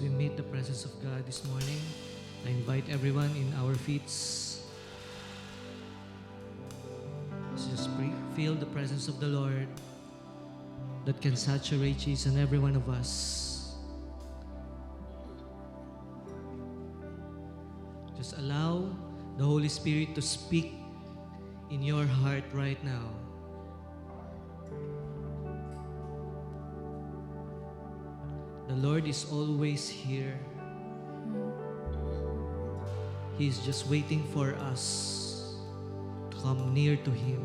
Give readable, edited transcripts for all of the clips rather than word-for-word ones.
we meet the presence of God this morning, I invite everyone in our feet. Let's just feel the presence of the Lord that can saturate each and every one of us. Just allow the Holy Spirit to speak in your heart right now. The Lord is always here. He is just waiting for us to come near to Him.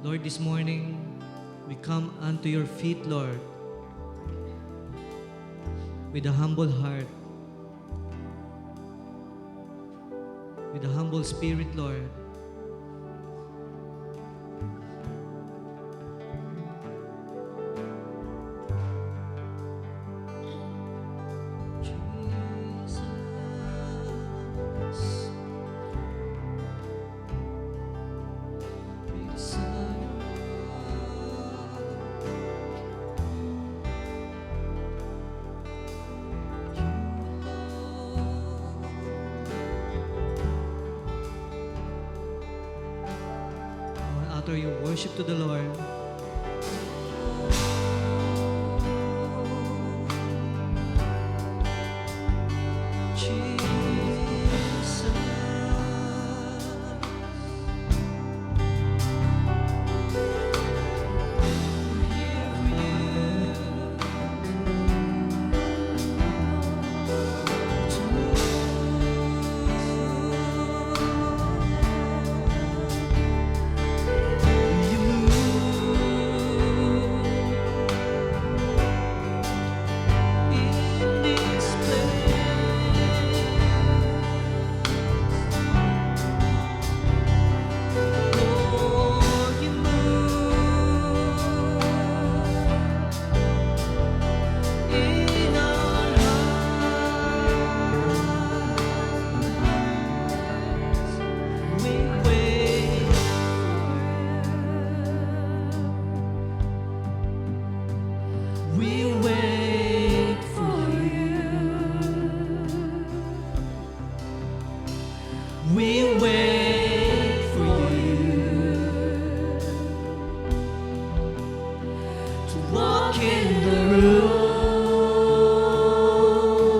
Lord, this morning, we come unto your feet, Lord, with a humble heart, with a humble spirit, Lord. Your worship to the Lord.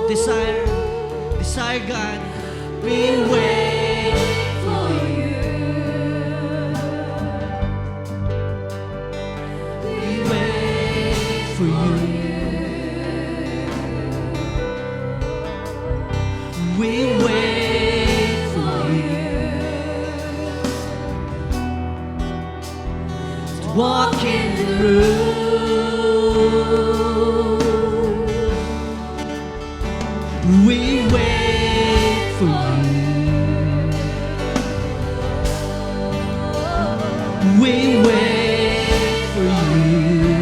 Desire God, we wait for you. We wait for you. We wait for you to walk in the room. We wait for you. We wait for you.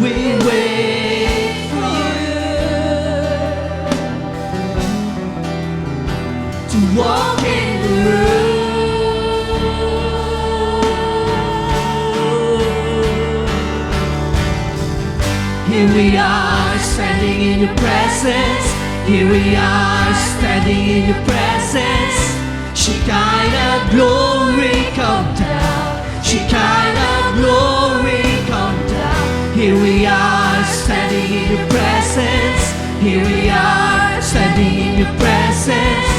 We wait for you to walk in the room. Here we are standing in your presence. Here we are standing in your presence. Shekinah glory come down. Shekinah glory come down. Here we are standing in your presence. Here we are standing in your presence.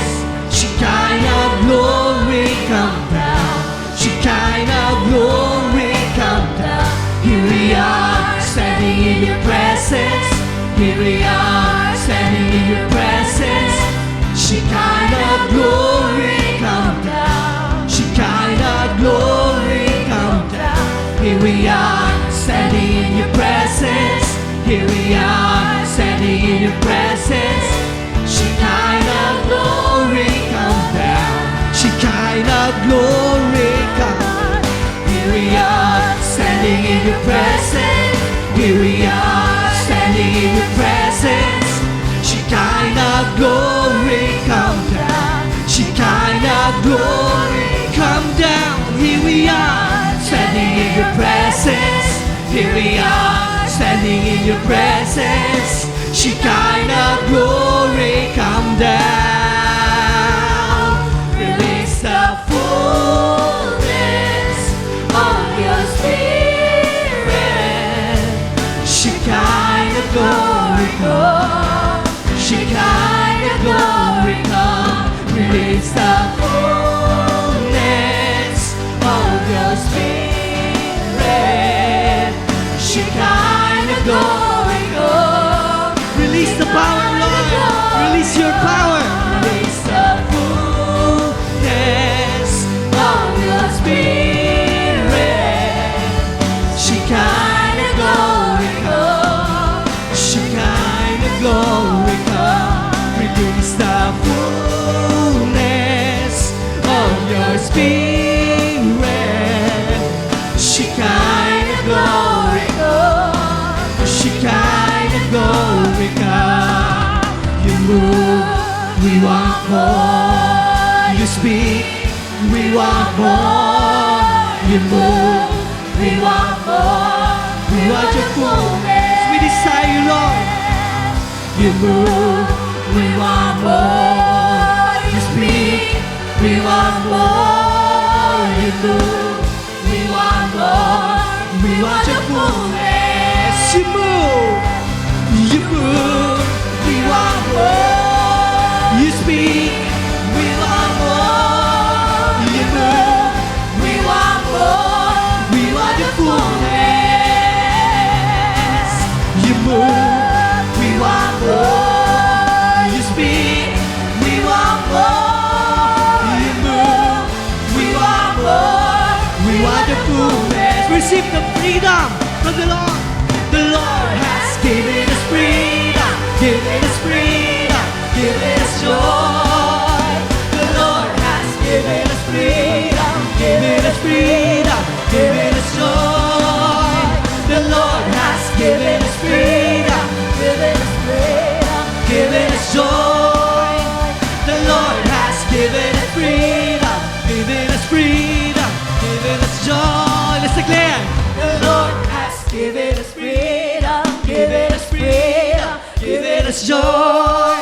Shekinah glory come down. Shekinah glory come down. Here we are standing in your presence. Here we are standing in your presence. Shekinah glory come down. Shekinah glory come down. Here we are standing in your presence. Here we are standing in your presence. Shekinah glory come down. Shekinah glory come down. Here we are standing in your presence. Here we are standing in your presence. Shekinah glory come down. Shekinah glory come your presence. Shekinah glory come down. Release the fullness of your spirit. Shekinah glory come. Shekinah glory come. Release the fullness of your spirit. Shekinah glory come. Release the power, Lord. Release your power. Release the fullness of your spirit. Shekinah glory come. Shekinah glory come. Release the fullness of your spirit. Shekinah glory come. Shekinah glory come. You move, we want more. You speak, we want more. You move, we want more. We want your fullness. We desire you, Lord. You move, we want more. You speak, we want more. You move, we want more. We want your fullness. You move, we want more. You speak, we want more. You move, we want more. We want your fullness. You move, we want more. You speak, we want more. You move, we want more. We want your fullness. Receive the freedom from the Lord. The Lord has given us freedom, given us freedom, given us joy. The Lord has given us freedom, given us freedom, given us joy. The Lord has given us freedom, given us freedom, given us joy. The Lord has given us freedom, given us freedom, given us joy. Let's declare. The Lord has given us freedom, given us freedom, given us joy.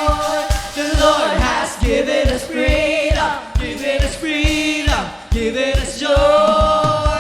The Lord has given us freedom, given us freedom, given us joy.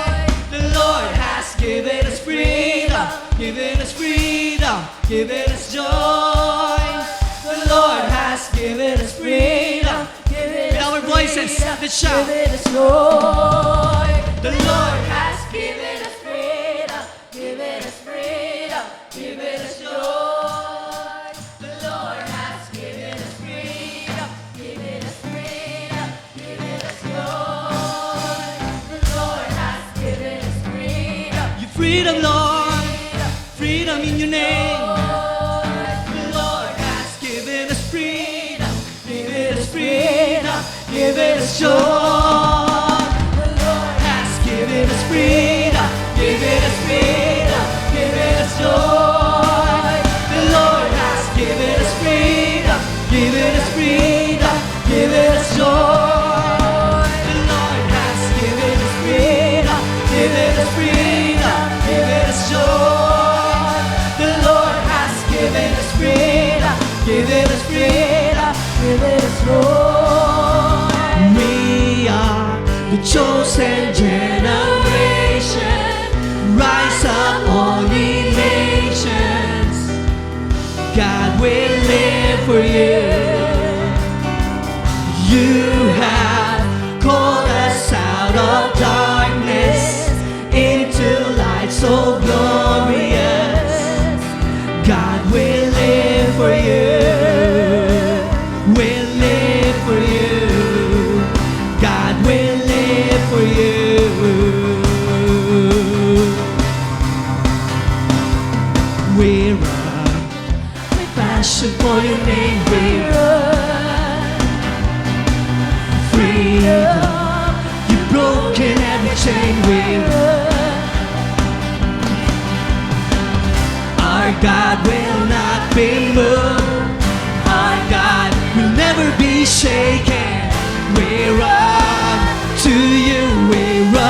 The Lord has given us freedom, given us freedom, given us joy. The Lord has given us freedom, given us our voices, let's shout. Given us joy. The Lord has given us freedom, given us freedom, given us joy. The Lord has given us freedom, given us freedom, given us joy. The Lord has given us freedom. Your freedom, Lord, freedom in your name. The Lord has given us freedom, given us freedom, given us joy. The Lord has given us freedom, given us freedom, given us joy. The Lord has given us freedom, given us freedom, given us joy. The Lord has given us freedom, given us freedom, given us joy. The Lord has given us freedom, given us freedom, given us joy. We are the chosen generation. Rise up, all ye nations. God will live for you. You have called us out of darkness into light so glorious. God will live for you. Will live for you. God will live for you. We run with passion for your name. We run. Freedom, you've broken every chain. We run. Our God will not be moved. Our God will never be shaken. We run to you. We run.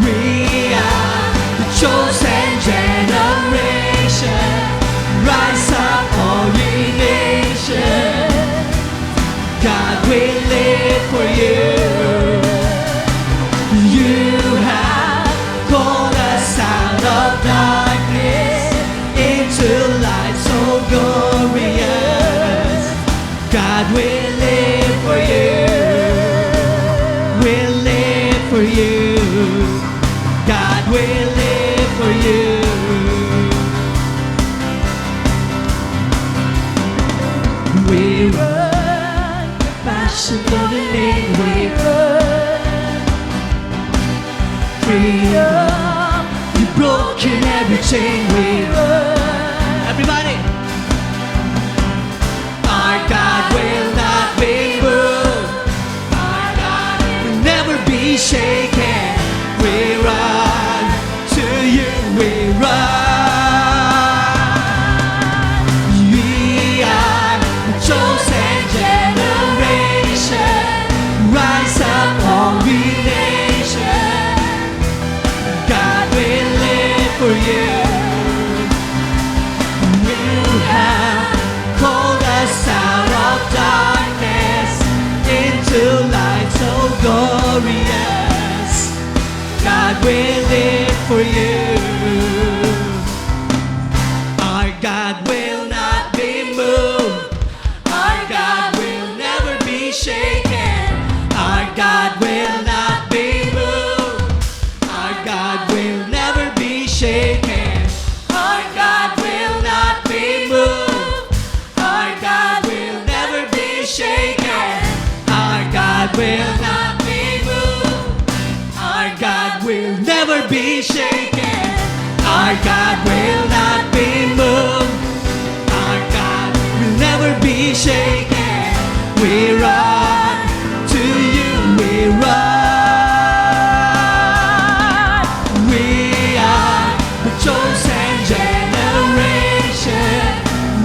We are the chosen Rise up, all ye nations. God will live for you. You have called us out of darkness into light so glorious. God will live for you. Will live for you. God will live for you. We run, passion for the name. We run, freedom. You've broken every chain. We run. Everybody. Our God will not be moved. Our God will never be shaken. We run to you. We run. We are a chosen generation. Rise up, all we nations. God will live for you. You have called us out of darkness into light so glorious. God will live for you. Our God will not be moved. Our God will never be shaken. Our God will not be moved. Our God will never be shaken. Our God will not be moved. Our God will never be shaken. Our God will not be moved. Our God will never be shaken. Our God will not be moved. Our God will never be shaken. We run to you. We run. We are the chosen generation.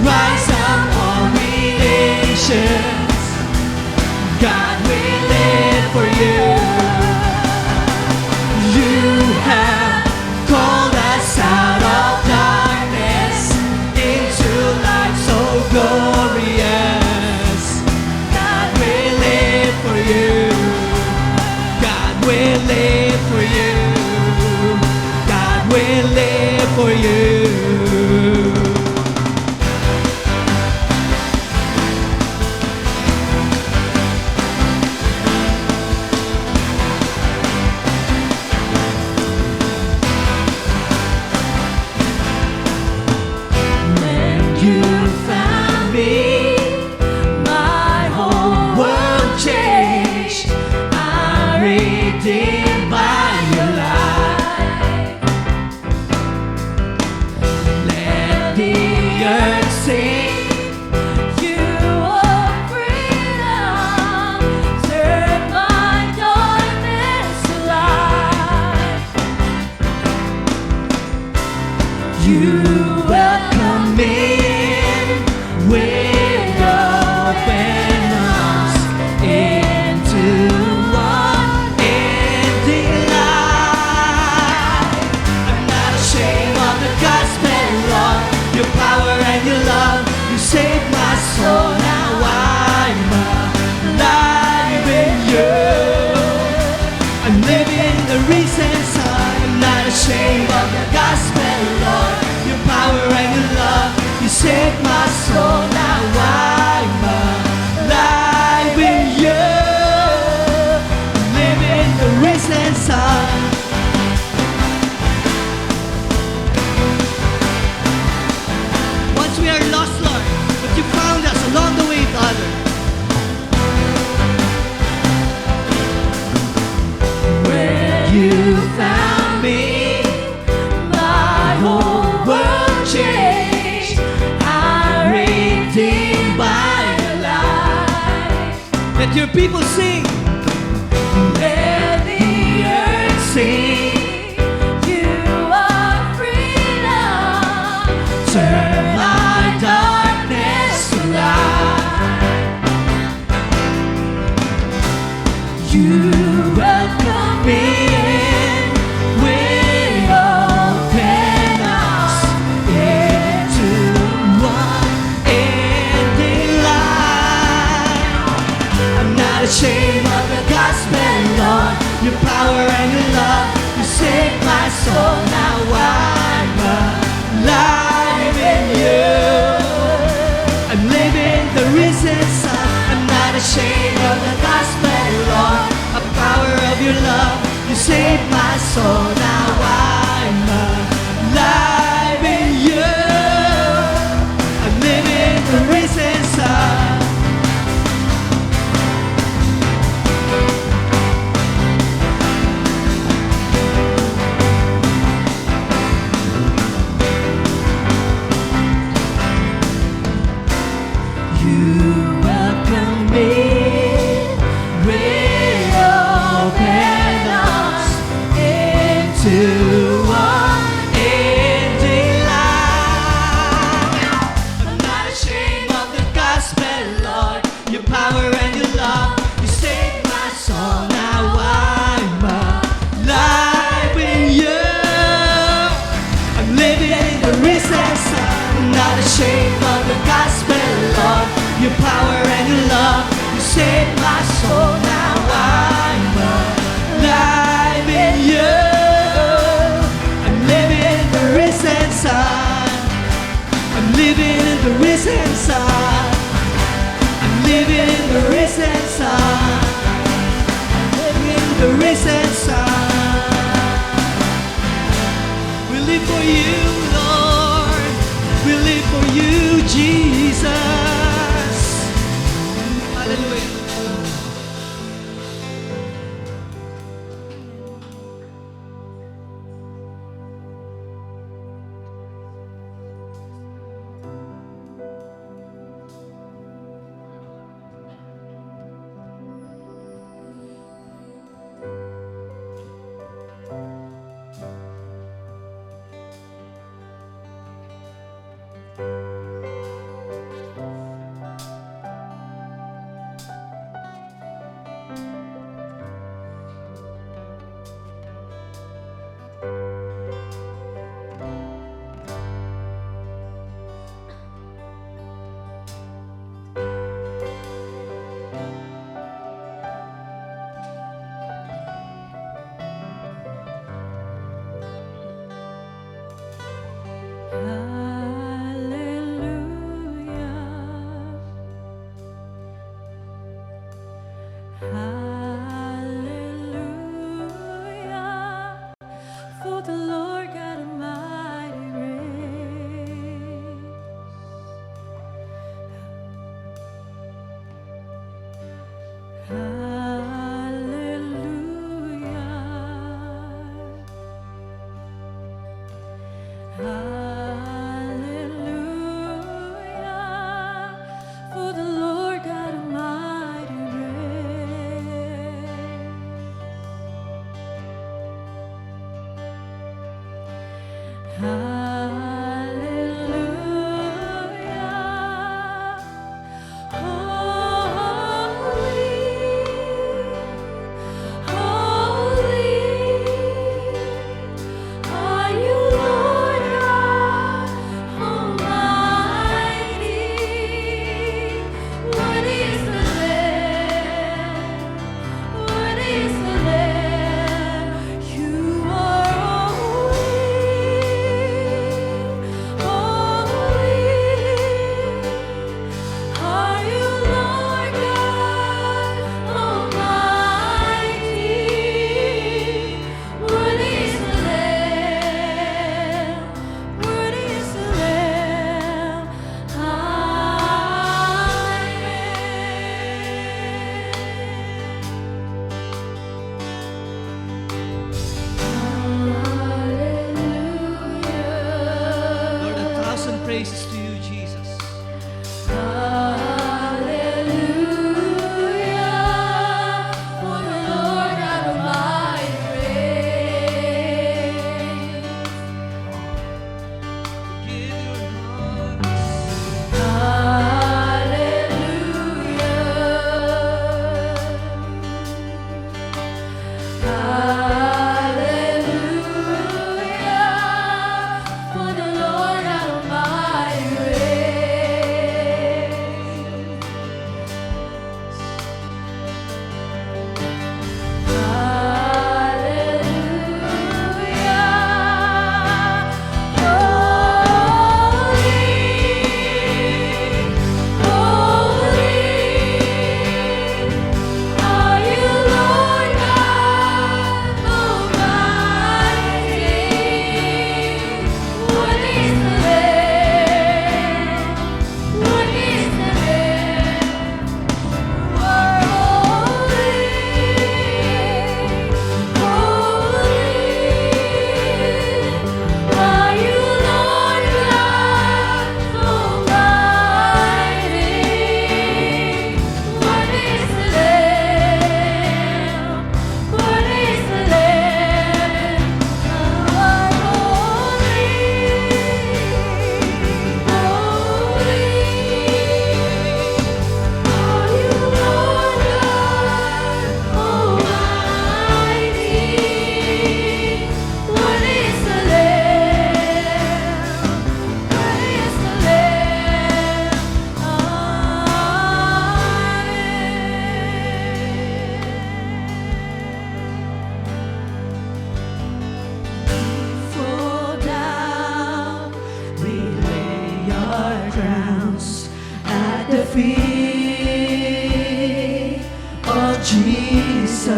Rise up, all we nations. God will live for you. You have called us out of darkness into light so glorious. God will live for you. God will live for you. God will live for you. When you found me, my whole world changed. I'm redeemed by your light. Let the earth sing. You are freedom. Turn my darkness to light. You welcome me with open arms into unending light. I'm not ashamed of the gospel, Lord. Your power and your love, you saved my soul. Now I'm alive in you. I'm living the reason, son. I'm not ashamed of the gospel, Lord. Your power and your love, you saved my soul. Now I'm alive in you. I'm living the reason, son. Once we are lost, Lord, but you found us along the way, Father. When you found me, my whole world changed. I'm redeemed by your light. Let your people sing. Let the earth sing. You are freedom. Turn my darkness to light. You welcome me in with open arms into saved my soul. Now I'm alive in you. I'm living in the risen Son. I'm living in the risen Son. I'm living in the risen Son. I'm living in the risen Son. We live for you, Lord. We live for you, Jesus. Hallelujah. Hallelujah, for the Lord God Almighty reigns. Hallelujah, for the Lord God Almighty reigns. Hallelujah, holy, holy are you, Lord God Almighty. Worthy is the Lamb, worthy is the Lamb. You are holy, are you, Lord God Almighty. Worthy is the Lamb, worthy is the Lamb. Lord, 1,000 praises to you, Jesus. Hallelujah, for the Lord God Almighty reigns. Give your hearts. Hallelujah, for the Lord God Almighty our crowns at the feet of Jesus.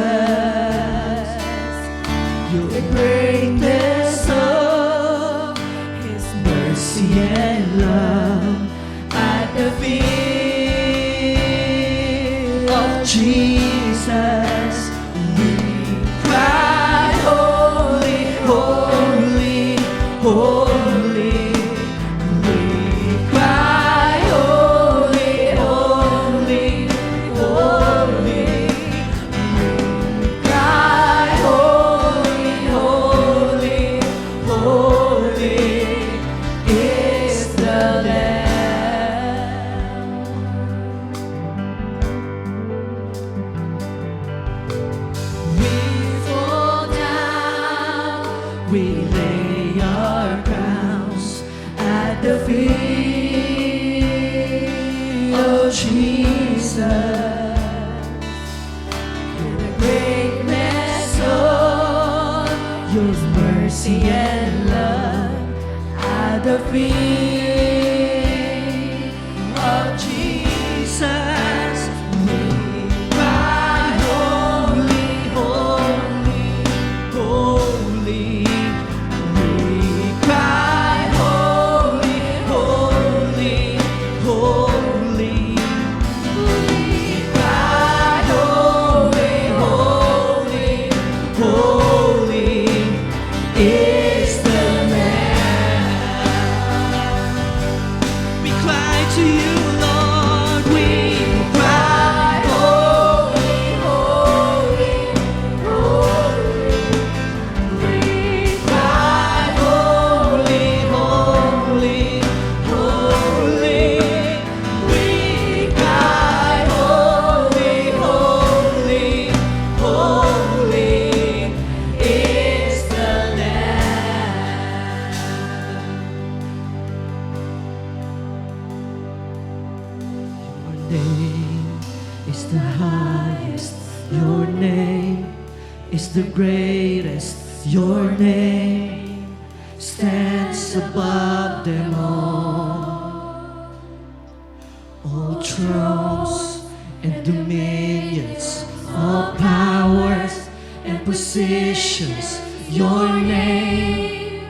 Your greatness of His mercy and love at the feet of Jesus. We cry, holy, holy, holy. We cry, holy, holy, holy. We cry, holy, holy, holy is the Lamb. We fall down, we lay our crowns at the feet of Jesus. Your greatness, oh, your mercy and love at the feet of Jesus. We cry, holy, holy, holy. We cry, holy, holy, holy. We cry, holy, holy, holy is the Lamb. We cry to you, Lord. We cry, holy, holy, holy. We cry, holy, holy, holy. We cry, holy, holy, holy is the Lamb. Your name is the highest. Your name is the greatest. Your name stands above them all. All thrones and dominions, all powers and positions. Your name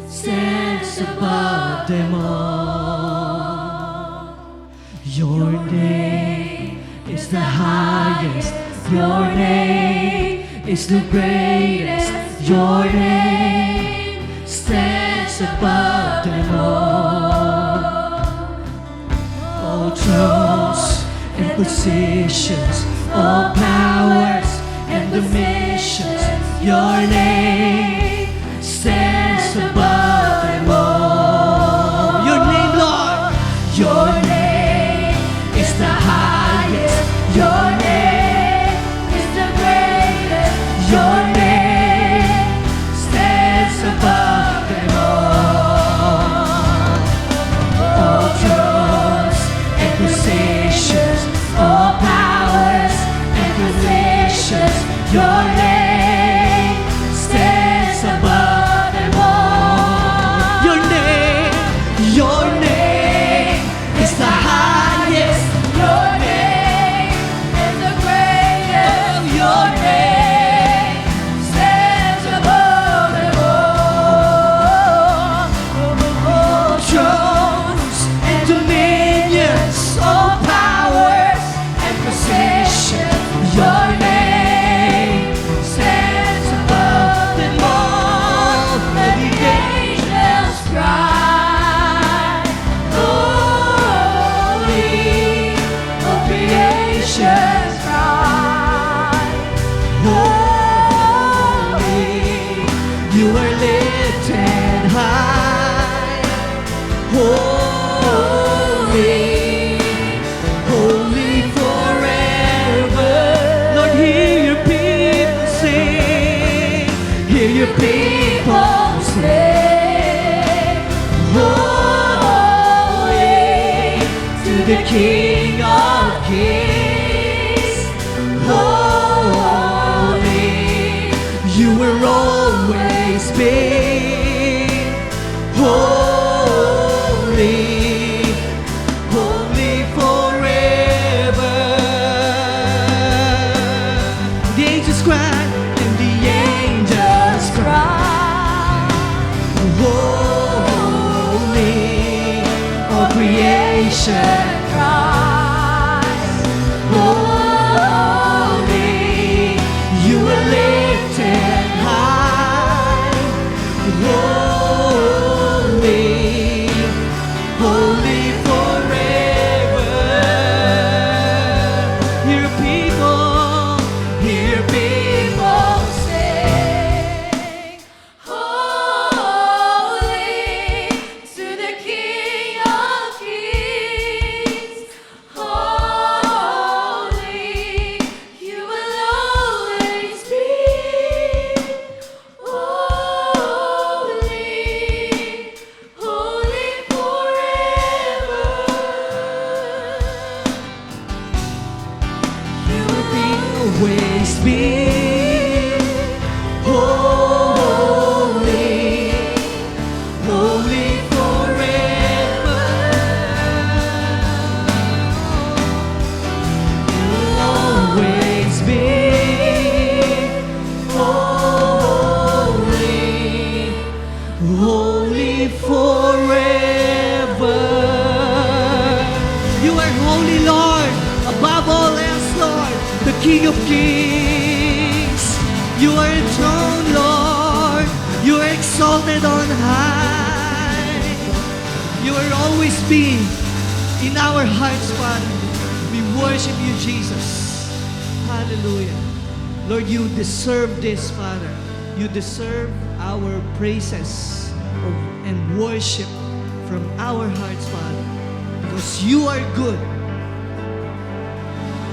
stands above them all. Your name is the highest. Your name is the greatest. Your name stands above them all. All thrones and positions, all powers and dominions. Your name stands above them all. Your name, Lord. Your name is the highest. Your name is the greatest. Your name stands above them all. All thrones and positions, all powers and positions. Your name stands above them all. Your name is the highest. Your name is the greatest. Your name stands above them all. All thrones and dominions, all powers and positions. Your name stands above them all. And the angels cry, holy. All creations cry, holy. You are lifted high, holy, holy forever. Lord, hear your people sing. Hear your people sing. Holy to the King of Kings. Holy, you will always be. Holy, creation cries, holy, you are lifted high, holy, holy forever. Hear people sing, holy to the King of Kings. Holy, you will always be. Holy, holy forever. You will be always be holy, holy forever. You will always be holy, holy forever. You are holy, Lord, above all else, Lord, the King of Kings. You are enthroned, Lord. You are exalted on high. You will always be in our hearts, Father. We worship you, Jesus. Hallelujah. Lord, you deserve this, Father. You deserve our praises and worship from our hearts, Father. Because you are good.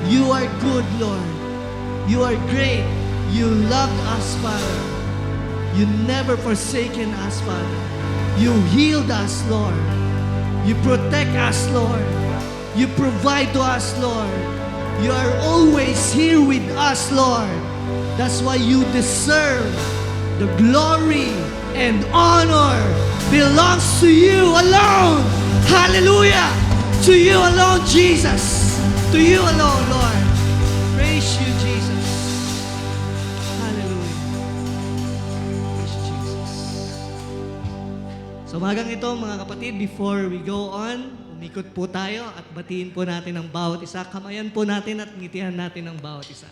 You are good, Lord. You are great. You loved us, Father. You never forsaken us, Father. You healed us, Lord. You protect us, Lord. You provide to us, Lord. You are always here with us, Lord. That's why you deserve the glory and honor belongs to you alone. Hallelujah. To you alone, Jesus. To you alone, Lord. Praise you, Jesus. Hallelujah. Praise you, Jesus. So umagang ito, mga kapatid, before we go on, umikot po tayo at batiin po natin ang bawat isa. Kamayan po natin at ngitihan natin ang bawat isa.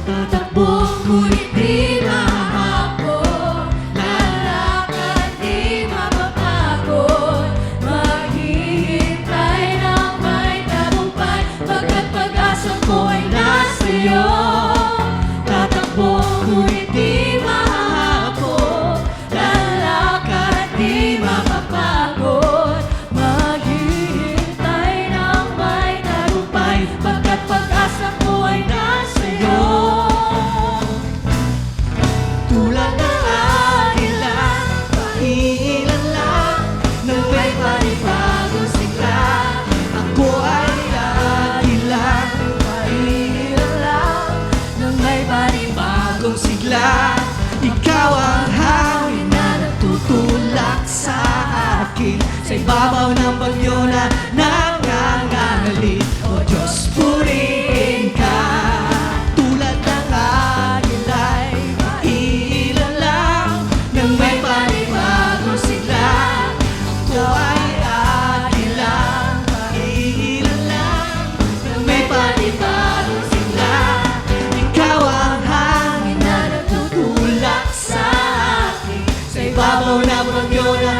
Tatakbo, ngunit di mahapon. Lalakad, di mapapagod. Maghihintay ng may tagumpay, pagkat pag-asa ko'y nasa iyo. Tatakbo, ngunit di mahapon. Lalakad, di mapapagod. Maghihintay ng may tagumpay, pagkat pag-asa ko'y nasa iyo. Tulad ng agila, pailan lang nang may panibagong sigla. Ako ay agila, pailan lang nang may panibagong sigla. Ikaw ang hangin na natutulak sa akin, sa ibabaw ng bagyo na nangangalit. O Diyos, purihin ka. Tulad ng agila'y ilan lang nang may panibagong sigla. Ako ay agila, ilan lang nang may panibagong sigla. Ikaw ang hangin na natutulak sa akin, sa ibabaw ng bagyo na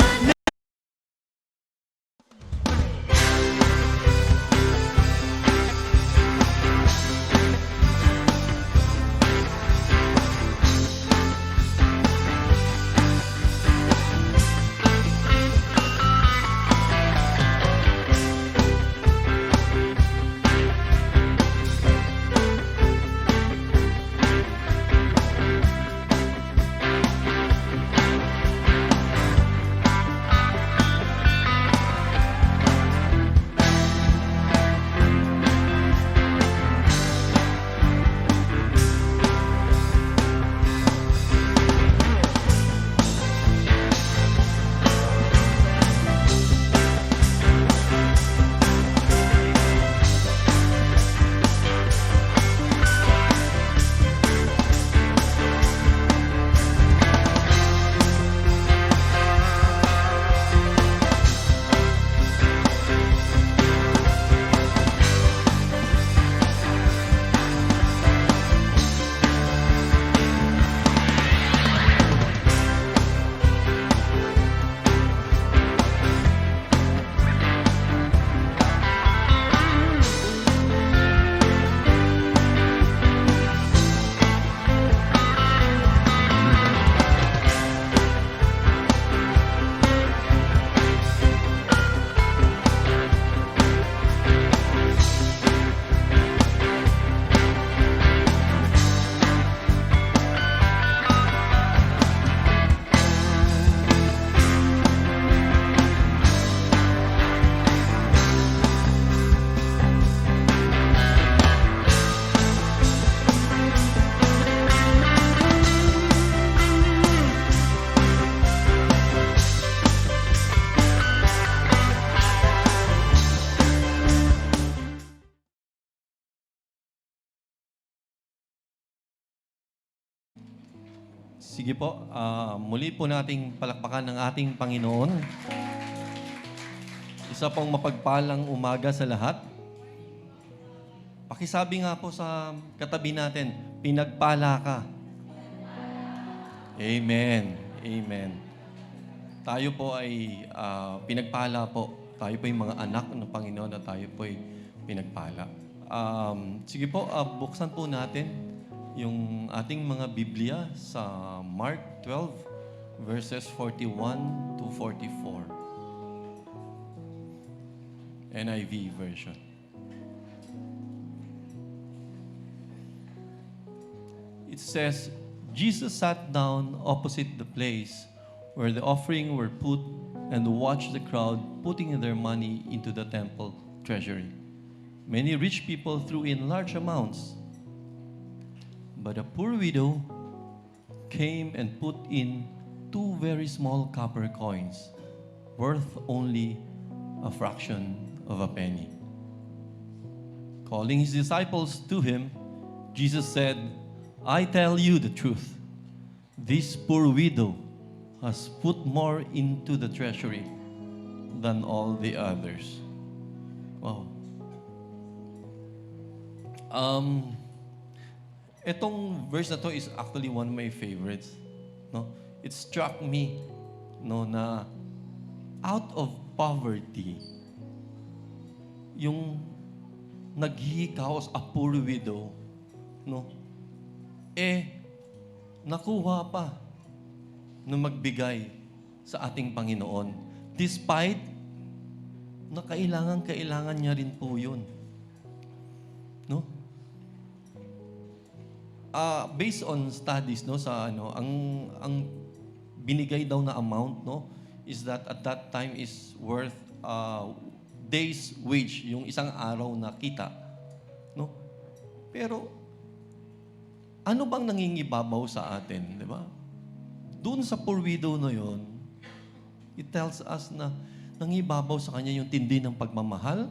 Sige po, muli po nating palakpakan ng ating Panginoon. Isa pong mapagpalang umaga sa lahat. Pakisabi nga po sa katabi natin, pinagpala ka. Amen. Amen. Tayo po ay pinagpala po. Tayo po yung mga anak ng Panginoon na tayo po ay pinagpala. Sige po, buksan po natin yung ating mga Biblia sa Mark 12, verses 41 to 44. NIV version. It says, Jesus sat down opposite the place where the offering were put and watched the crowd putting their money into the temple treasury. Many rich people threw in large amounts, but a poor widow came and put in 2 very small copper coins, worth only a fraction of a penny. Calling his disciples to him, Jesus said, I tell you the truth. This poor widow has put more into the treasury than all the others. Wow. Itong verse na to is actually one of my favorites. No? It struck me no, na out of poverty, yung naghihikaos a poor widow, no? Nakuha pa na magbigay sa ating Panginoon. Despite na kailangan niya rin po yun. No? Based on studies, no, sa ang binigay daw na amount, no, is that at that time is worth day's wage, yung isang araw na kita. No? Pero ano bang nangingibabaw sa atin, di ba? Doon sa poor widow na yon, it tells us na nangibabaw sa kanya yung tindi ng pagmamahal,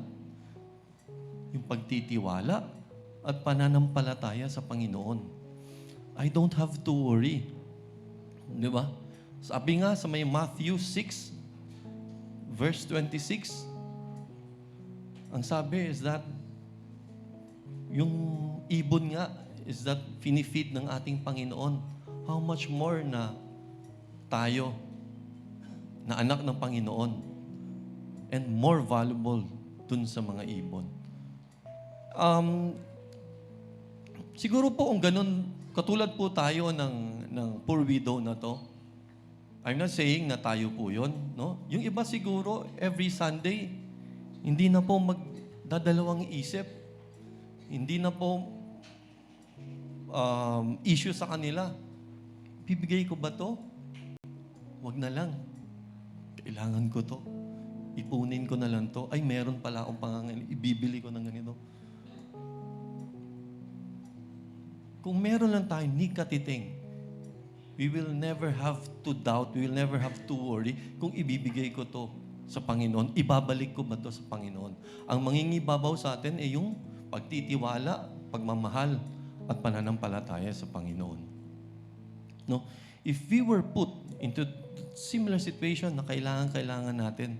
yung pagtitiwala, at pananampalataya sa Panginoon. I don't have to worry. Di ba? Sabi nga sa may Matthew 6, verse 26, ang sabi is that yung ibon nga is that finifeed ng ating Panginoon. How much more na tayo na anak ng Panginoon and more valuable dun sa mga ibon. Siguro po kung ganun, katulad po tayo ng poor widow na to, I'm not saying na tayo po yun, no? Yung iba siguro, every Sunday, hindi na po magdadalawang isip. Hindi na po issue sa kanila. Bibigay ko ba to? Wag na lang. Kailangan ko to. Ipunin ko na lang to. Ay, meron pala akong pangangailangan. Ibibili ko ng ganito. Kung meron lang tayo ni katiting, we will never have to doubt, we will never have to worry kung ibibigay ko to sa Panginoon, ibabalik ko ba to sa Panginoon. Ang mangingibabaw sa atin ay yung pagtitiwala, pagmamahal, at pananampalataya sa Panginoon. No? If we were put into similar situation na kailangan natin,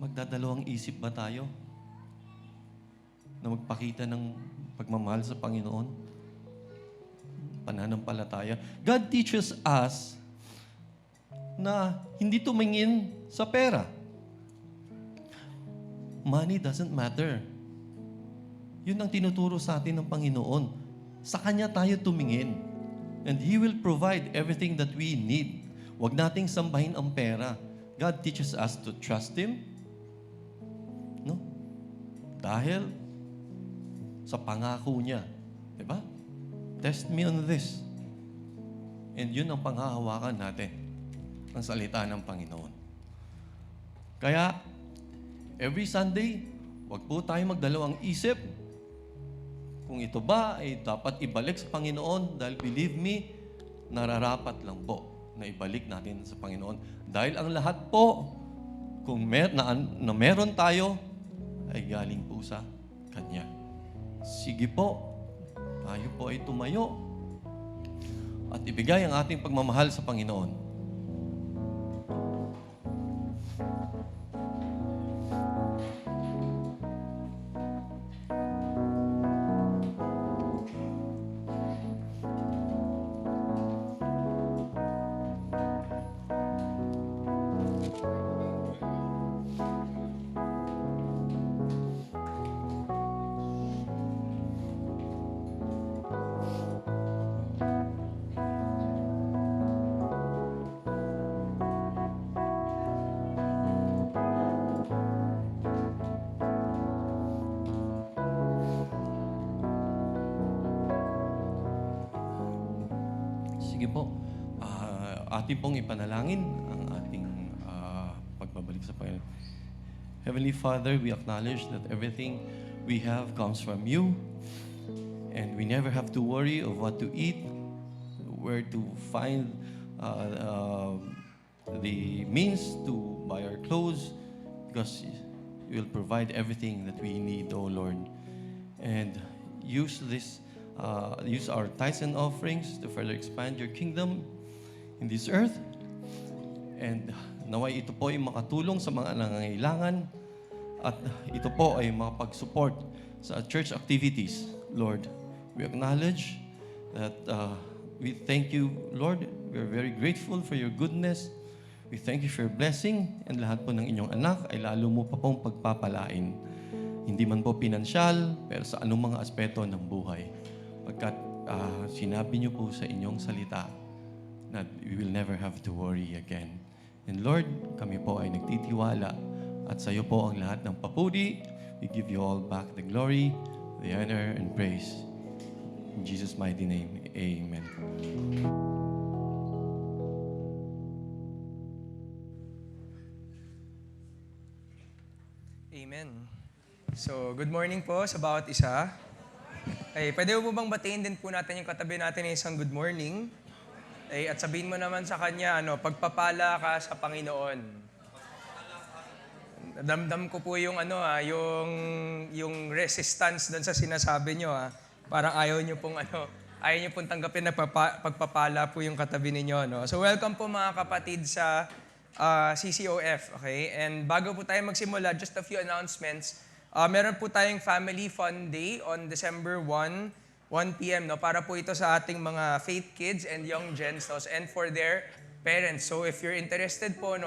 magdadalawang isip ba tayo na magpakita ng pagmamahal sa Panginoon? Pananampalataya. God teaches us na hindi tumingin sa pera. Money doesn't matter. Yun ang tinuturo sa atin ng Panginoon. Sa Kanya tayo tumingin. And He will provide everything that we need. Huwag nating sambahin ang pera. God teaches us to trust Him. No? Dahil sa pangako Niya. Diba? Test me on this. And yun ang panghahawakan natin. Ang salita ng Panginoon. Kaya, every Sunday, huwag po tayo magdalawang isip kung ito ba ay dapat ibalik sa Panginoon dahil believe me, nararapat lang po na ibalik natin sa Panginoon. Dahil ang lahat po, kung na meron tayo, ay galing po sa Kanya. Sige po, tayo po ay tumayo. at ibigay ang ating pagmamahal sa Panginoon. Sige po, atin pong ipanalangin ang ating pagbabalik sa Panginoon. Heavenly Father, we acknowledge that everything we have comes from you, and we never have to worry of what to eat, where to find the means to buy our clothes, because you will provide everything that we need, O Lord. And use our tithes and offerings to further expand your kingdom in this earth. And naway ito po ay makatulong sa mga nangangailangan at ito po ay makapag-support sa church activities. Lord, we acknowledge that we thank you, Lord. We are very grateful for your goodness. We thank you for your blessing, and lahat po ng inyong anak ay lalo mo pa pong pagpapalain. Hindi man po pinansyal, pero sa anumang mga aspeto ng buhay. Pagkat sinabi niyo po sa inyong salita na we will never have to worry again. And Lord, kami po ay nagtitiwala at sa iyo po ang lahat ng papuri. We give you all back the glory, the honor, and praise. In Jesus' mighty name, amen. Amen. So, good morning po sa bawat isa. Ay, pwede po bang batiin din po natin yung katabi natin ng isang good morning? Ay, at sabihin mo naman sa kanya, pagpapala ka sa Panginoon. Damdam ko po yung yung resistance doon sa sinasabi nyo, ha. Parang ayaw nyo pong tanggapin na pagpapala po yung katabi ninyo, no? So, welcome po mga kapatid sa CCOF, okay? And bago po tayo magsimula, just a few announcements. Meron po tayong Family Fun Day on December 1 p.m. No? Para po ito sa ating mga faith kids and young gens, no? And for their parents. So if you're interested po,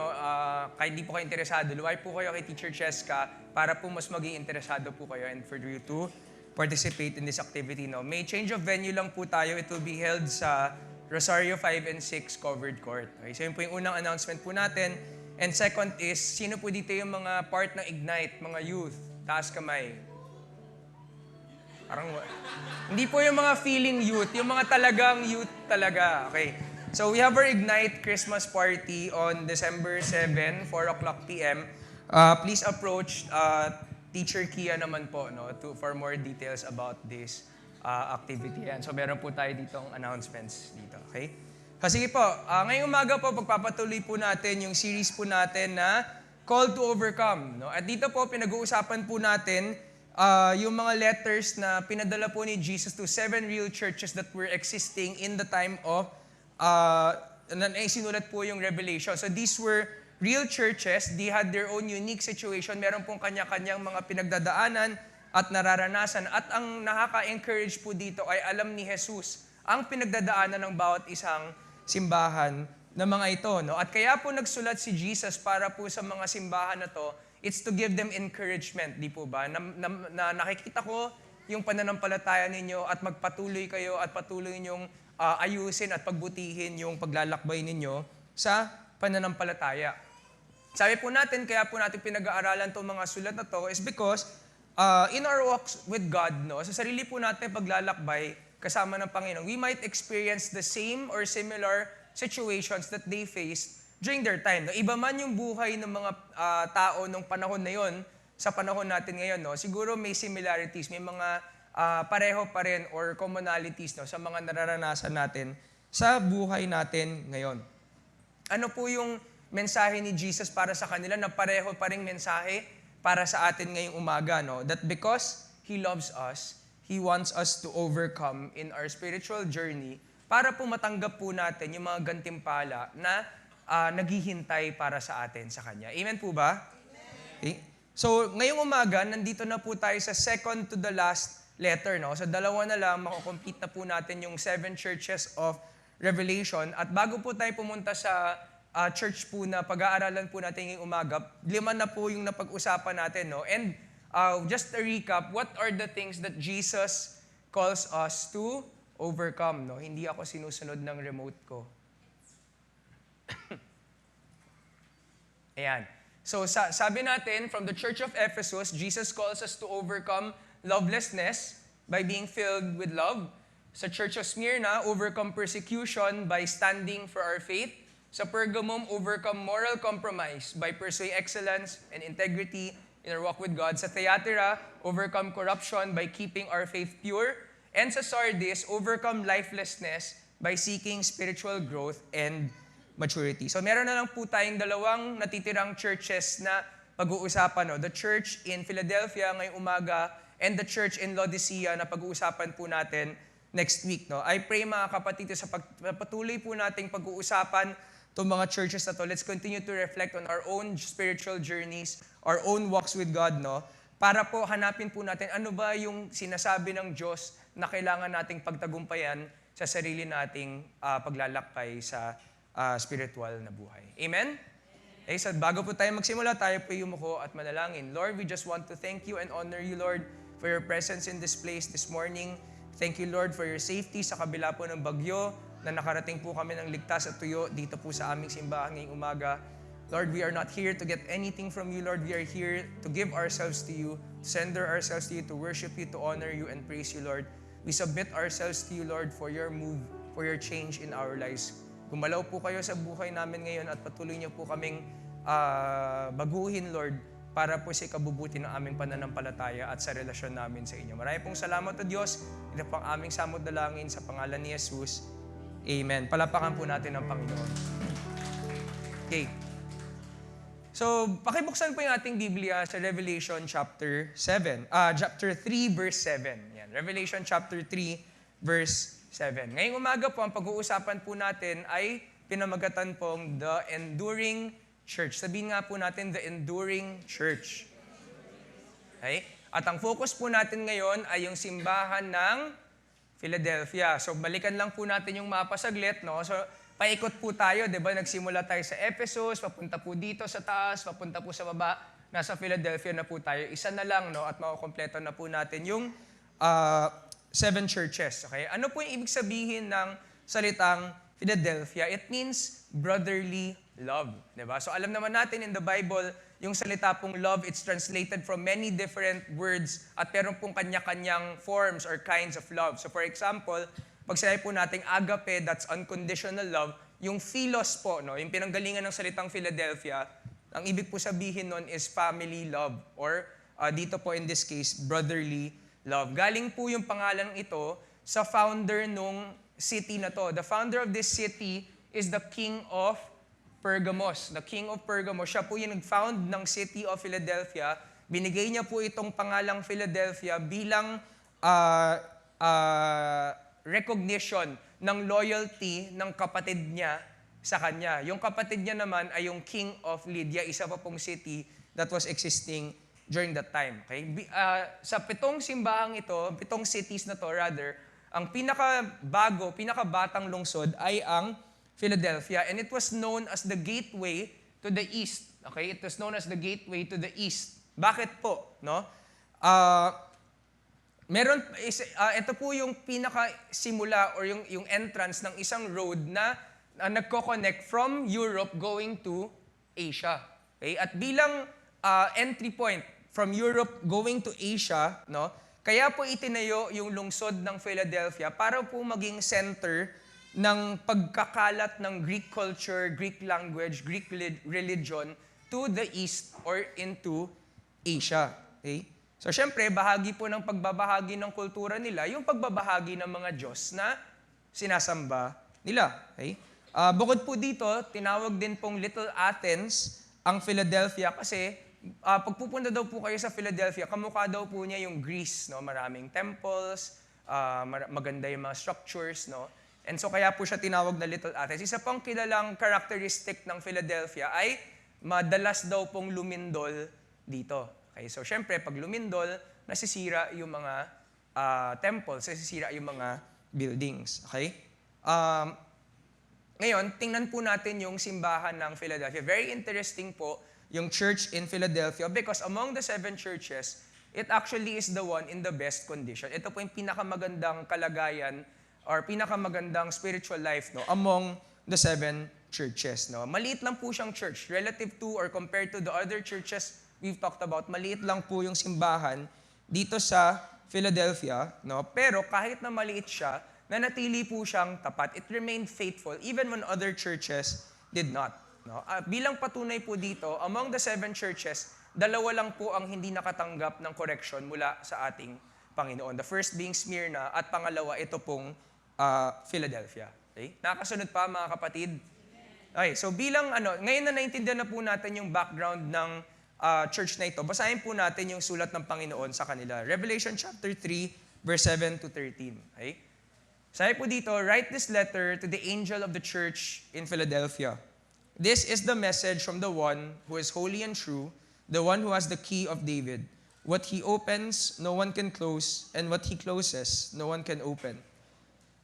kahit di po kayo interesado, luway po kayo kay Teacher Cheska para po mas maging interesado po kayo and for you to participate in this activity. No? May change of venue lang po tayo. It will be held sa Rosario 5 and 6 covered court. Okay? So yun po yung unang announcement po natin. And second is, sino po dito yung mga part ng Ignite, mga youth? Taas kamay. Parang, hindi po yung mga feeling youth, yung mga talagang youth talaga. Okay. So we have our Ignite Christmas party on December 7, 4 o'clock p.m. Please approach Teacher Kia naman po, for more details about this activity. Yan. So meron po tayo ditong announcements dito. Okay? Kasi po, ngayong umaga po, pagpapatuloy po natin yung series po natin na Call to Overcome. No? At dito po, pinag-uusapan po natin yung mga letters na pinadala po ni Jesus to 7 real churches that were existing in the time of, sinulat po yung Revelation. So these were real churches. They had their own unique situation. Meron pong kanya-kanyang mga pinagdadaanan at nararanasan. At ang nakaka-encourage po dito ay alam ni Jesus ang pinagdadaanan ng bawat isang simbahan na mga ito. No? At kaya po nagsulat si Jesus para po sa mga simbahan na to, it's to give them encouragement, di po ba? Na nakikita ko yung pananampalataya ninyo at magpatuloy kayo at patuloy ninyong ayusin at pagbutihin yung paglalakbay ninyo sa pananampalataya. Sabi po natin, kaya po natin pinag-aaralan itong mga sulat na to is because in our walks with God, sa sarili po natin paglalakbay kasama ng Panginoon, we might experience the same or similar situations that they faced during their time. Iba man yung buhay ng mga tao nung panahon na yon sa panahon natin ngayon. Siguro may similarities, may mga pareho pa rin or commonalities sa mga nararanasan natin sa buhay natin ngayon. Ano po yung mensahe ni Jesus para sa kanila na pareho pa ring mensahe para sa atin ngayong umaga? That because He loves us, He wants us to overcome in our spiritual journey para po matanggap po natin yung mga gantimpala na naghihintay para sa atin sa Kanya. Amen po ba? Okay. So, ngayong umaga, nandito na po tayo sa second to the last letter. No? So, dalawa na lang, makukomplete na po natin yung 7 churches of Revelation. At bago po tayo pumunta sa church po na pag-aaralan po natin ngayong umaga, 5 na po yung napag-usapan natin. No? And just a recap, what are the things that Jesus calls us to overcome? No? Hindi ako sinusunod ng remote ko. Ayan. So sabi natin, from the Church of Ephesus, Jesus calls us to overcome lovelessness by being filled with love. Sa Church of Smyrna, overcome persecution by standing for our faith. Sa Pergamum, overcome moral compromise by pursuing excellence and integrity in our walk with God. Sa Thyatira, overcome corruption by keeping our faith pure. And sa Sardis, overcome lifelessness by seeking spiritual growth and maturity. So meron na lang po tayong dalawang natitirang churches na pag-uusapan. No? The church in Philadelphia ngayong umaga and the church in Laodicea na pag-uusapan po natin next week. No? I pray mga kapatid sa patuloy po nating pag-uusapan itong mga churches na to. Let's continue to reflect on our own spiritual journeys, our own walks with God. No? Para po hanapin po natin ano ba yung sinasabi ng Diyos na kailangan nating pagtagumpayan sa sarili nating paglalakbay sa spiritual na buhay. Amen? Okay, so bago po tayo magsimula, tayo po yumuko at manalangin. Lord, we just want to thank you and honor you, Lord, for your presence in this place this morning. Thank you, Lord, for your safety sa kabila po ng bagyo na nakarating po kami ng ligtas at tuyo dito po sa aming simbahan ngayong umaga. Lord, we are not here to get anything from you, Lord. We are here to give ourselves to you, to surrender ourselves to you, to worship you, to honor you, and praise you, Lord. We submit ourselves to you, Lord, for your move, for your change in our lives. Gumalaw po kayo sa buhay namin ngayon at patuloy niyo po kaming baguhin, Lord, para po sa ikabubuti ng aming pananampalataya at sa relasyon namin sa inyo. Maraming pong salamat o Diyos. Ito po ang aming samot dalangin sa pangalan ni Jesus. Amen. Palapakan po natin ang Panginoon. Okay. So, pakibuksan po yung ating Biblia sa Revelation chapter 3, verse 7. Yan. Revelation chapter 3, verse 7. Ngayong umaga po, ang pag-uusapan po natin ay pinamagatan pong The Enduring Church. Sabihin nga po natin, The Enduring Church. Okay? At ang focus po natin ngayon ay yung simbahan ng Philadelphia. So, balikan lang po natin yung mapa saglit, no? So, paikot po tayo, di ba? Nagsimula tayo sa Ephesus, papunta po dito sa taas, papunta po sa baba, nasa Philadelphia na po tayo. Isa na lang, no? At makukompleto na po natin yung 7 churches. Okay? Ano po yung ibig sabihin ng salitang Philadelphia? It means brotherly love. Diba? So alam naman natin in the Bible, yung salita pong love, it's translated from many different words at meron pong kanya-kanyang forms or kinds of love. So for example, pag sinabi po nating agape, that's unconditional love. Yung philos po, no? Yung pinanggalingan ng salitang Philadelphia, ang ibig po sabihin nun is family love or dito po in this case, brotherly love. Galing po yung pangalan ito sa founder nung city na to. The founder of this city is the King of Pergamos. The King of Pergamos, siya po yung nag-found ng city of Philadelphia. Binigay niya po itong pangalang Philadelphia bilang recognition ng loyalty ng kapatid niya sa kanya. Yung kapatid niya naman ay yung King of Lydia, isa pa pong city that was existing during that time. Okay? Sa 7 simbahang ito, 7 cities na to rather, ang pinakabatang lungsod ay ang Philadelphia, and it was known as the gateway to the east. Okay? It was known as the gateway to the east. Bakit po? No? Ito po yung pinakasimula or yung entrance ng isang road na nagko-connect from Europe going to Asia. Okay? At bilang entry point from Europe going to Asia, no? Kaya po itinayo yung lungsod ng Philadelphia para po maging center ng pagkakalat ng Greek culture, Greek language, Greek religion to the east or into Asia. Okay? So syempre, bahagi po ng pagbabahagi ng kultura nila, yung pagbabahagi ng mga Diyos na sinasamba nila. Okay? Bukod po dito, tinawag din pong Little Athens ang Philadelphia kasi pagpupunta daw po kayo sa Philadelphia, kamukha daw po niya yung Greece. No? Maraming temples, maganda yung mga structures. No? And so kaya po siya tinawag na Little Athens. Isa pang kilalang characteristic ng Philadelphia ay madalas daw pong lumindol dito. Okay, so syempre, pag lumindol, nasisira yung mga temples, nasisira yung mga buildings. Okay? Ngayon, tingnan po natin yung simbahan ng Philadelphia. Very interesting po yung church in Philadelphia because among the 7 churches, it actually is the one in the best condition. Ito po yung pinakamagandang kalagayan or pinakamagandang spiritual life among the 7 churches. Maliit lang po siyang church. Relative to or compared to the other churches we've talked about, maliit lang po yung simbahan dito sa Philadelphia. Pero kahit na maliit siya, nanatili po siyang tapat. It remained faithful even when other churches did not. Bilang patunay po dito, among the 7 churches, 2 lang po ang hindi nakatanggap ng correction mula sa ating Panginoon. The first being Smyrna at pangalawa, ito pong Philadelphia. Okay? Nakasunod pa mga kapatid? Okay, so bilang ngayon na naintindihan na po natin yung background ng church na ito, basahin po natin yung sulat ng Panginoon sa kanila. Revelation chapter 3, verse 7 to 13. Okay? Sabi po dito, write this letter to the angel of the church in Philadelphia. This is the message from the one who is holy and true, the one who has the key of David. What he opens, no one can close, and what he closes, no one can open.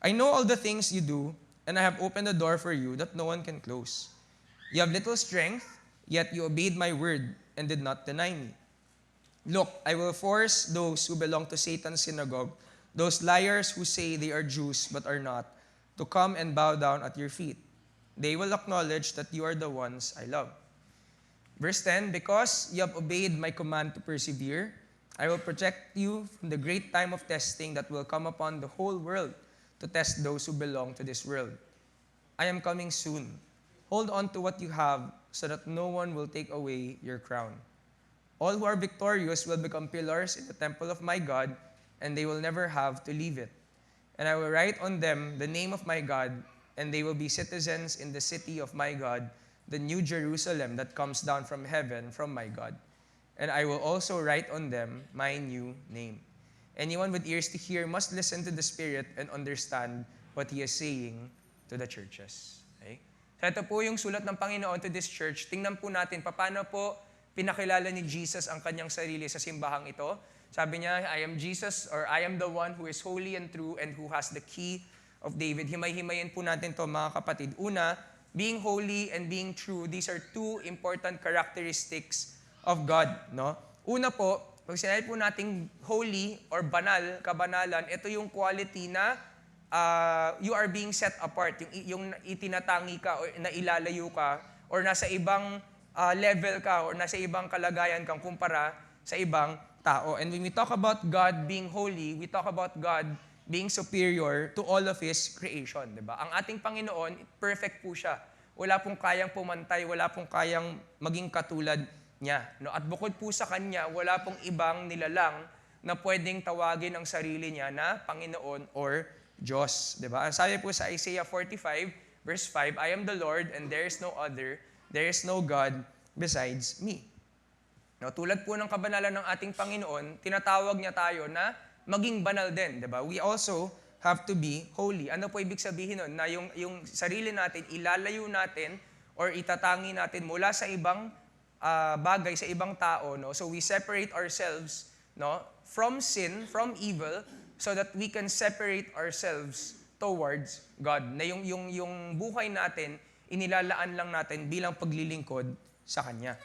I know all the things you do, and I have opened the door for you that no one can close. You have little strength, yet you obeyed my word and did not deny me. Look, I will force those who belong to Satan's synagogue, those liars who say they are Jews but are not, to come and bow down at your feet. They will acknowledge that you are the ones I love. Verse 10, because you have obeyed my command to persevere, I will protect you from the great time of testing that will come upon the whole world to test those who belong to this world. I am coming soon. Hold on to what you have so that no one will take away your crown. All who are victorious will become pillars in the temple of my God, and they will never have to leave it. And I will write on them the name of my God, and they will be citizens in the city of my God, the new Jerusalem that comes down from heaven from my God. And I will also write on them my new name. Anyone with ears to hear must listen to the Spirit and understand what He is saying to the churches. Okay? So ito po yung sulat ng Panginoon to this church. Tingnan po natin paano po pinakilala ni Jesus ang kanyang sarili sa simbahang ito. Sabi niya, I am Jesus, or I am the one who is holy and true and who has the key of David. Himay-himayin po natin to mga kapatid. Una, being holy and being true, these are 2 important characteristics of God. Una po, pag sinabi po nating holy or banal, kabanalan, ito yung quality na you are being set apart. Yung itinatangi ka o nailalayo ka or nasa ibang level ka or nasa ibang kalagayan kang kumpara sa ibang tao. And when we talk about God being holy, we talk about God being superior to all of His creation. Diba? Ang ating Panginoon, perfect po siya. Wala pong kayang pumantay, wala pong kayang maging katulad niya. At bukod po sa Kanya, wala pong ibang nilalang na pwedeng tawagin ang sarili niya na Panginoon or Diyos. Diba? Ang sabi po sa Isaiah 45, verse 5, I am the Lord and there is no other, there is no God besides me. Tulad po ng kabanalan ng ating Panginoon, tinatawag niya tayo na maging banal din. Diba? We also have to be holy. Ano po ibig sabihin nun? Na yung sarili natin, ilalayo natin or itatangi natin mula sa ibang bagay, sa ibang tao. So we separate ourselves from sin, from evil, so that we can separate ourselves towards God. Na yung buhay natin, inilalaan lang natin bilang paglilingkod sa Kanya.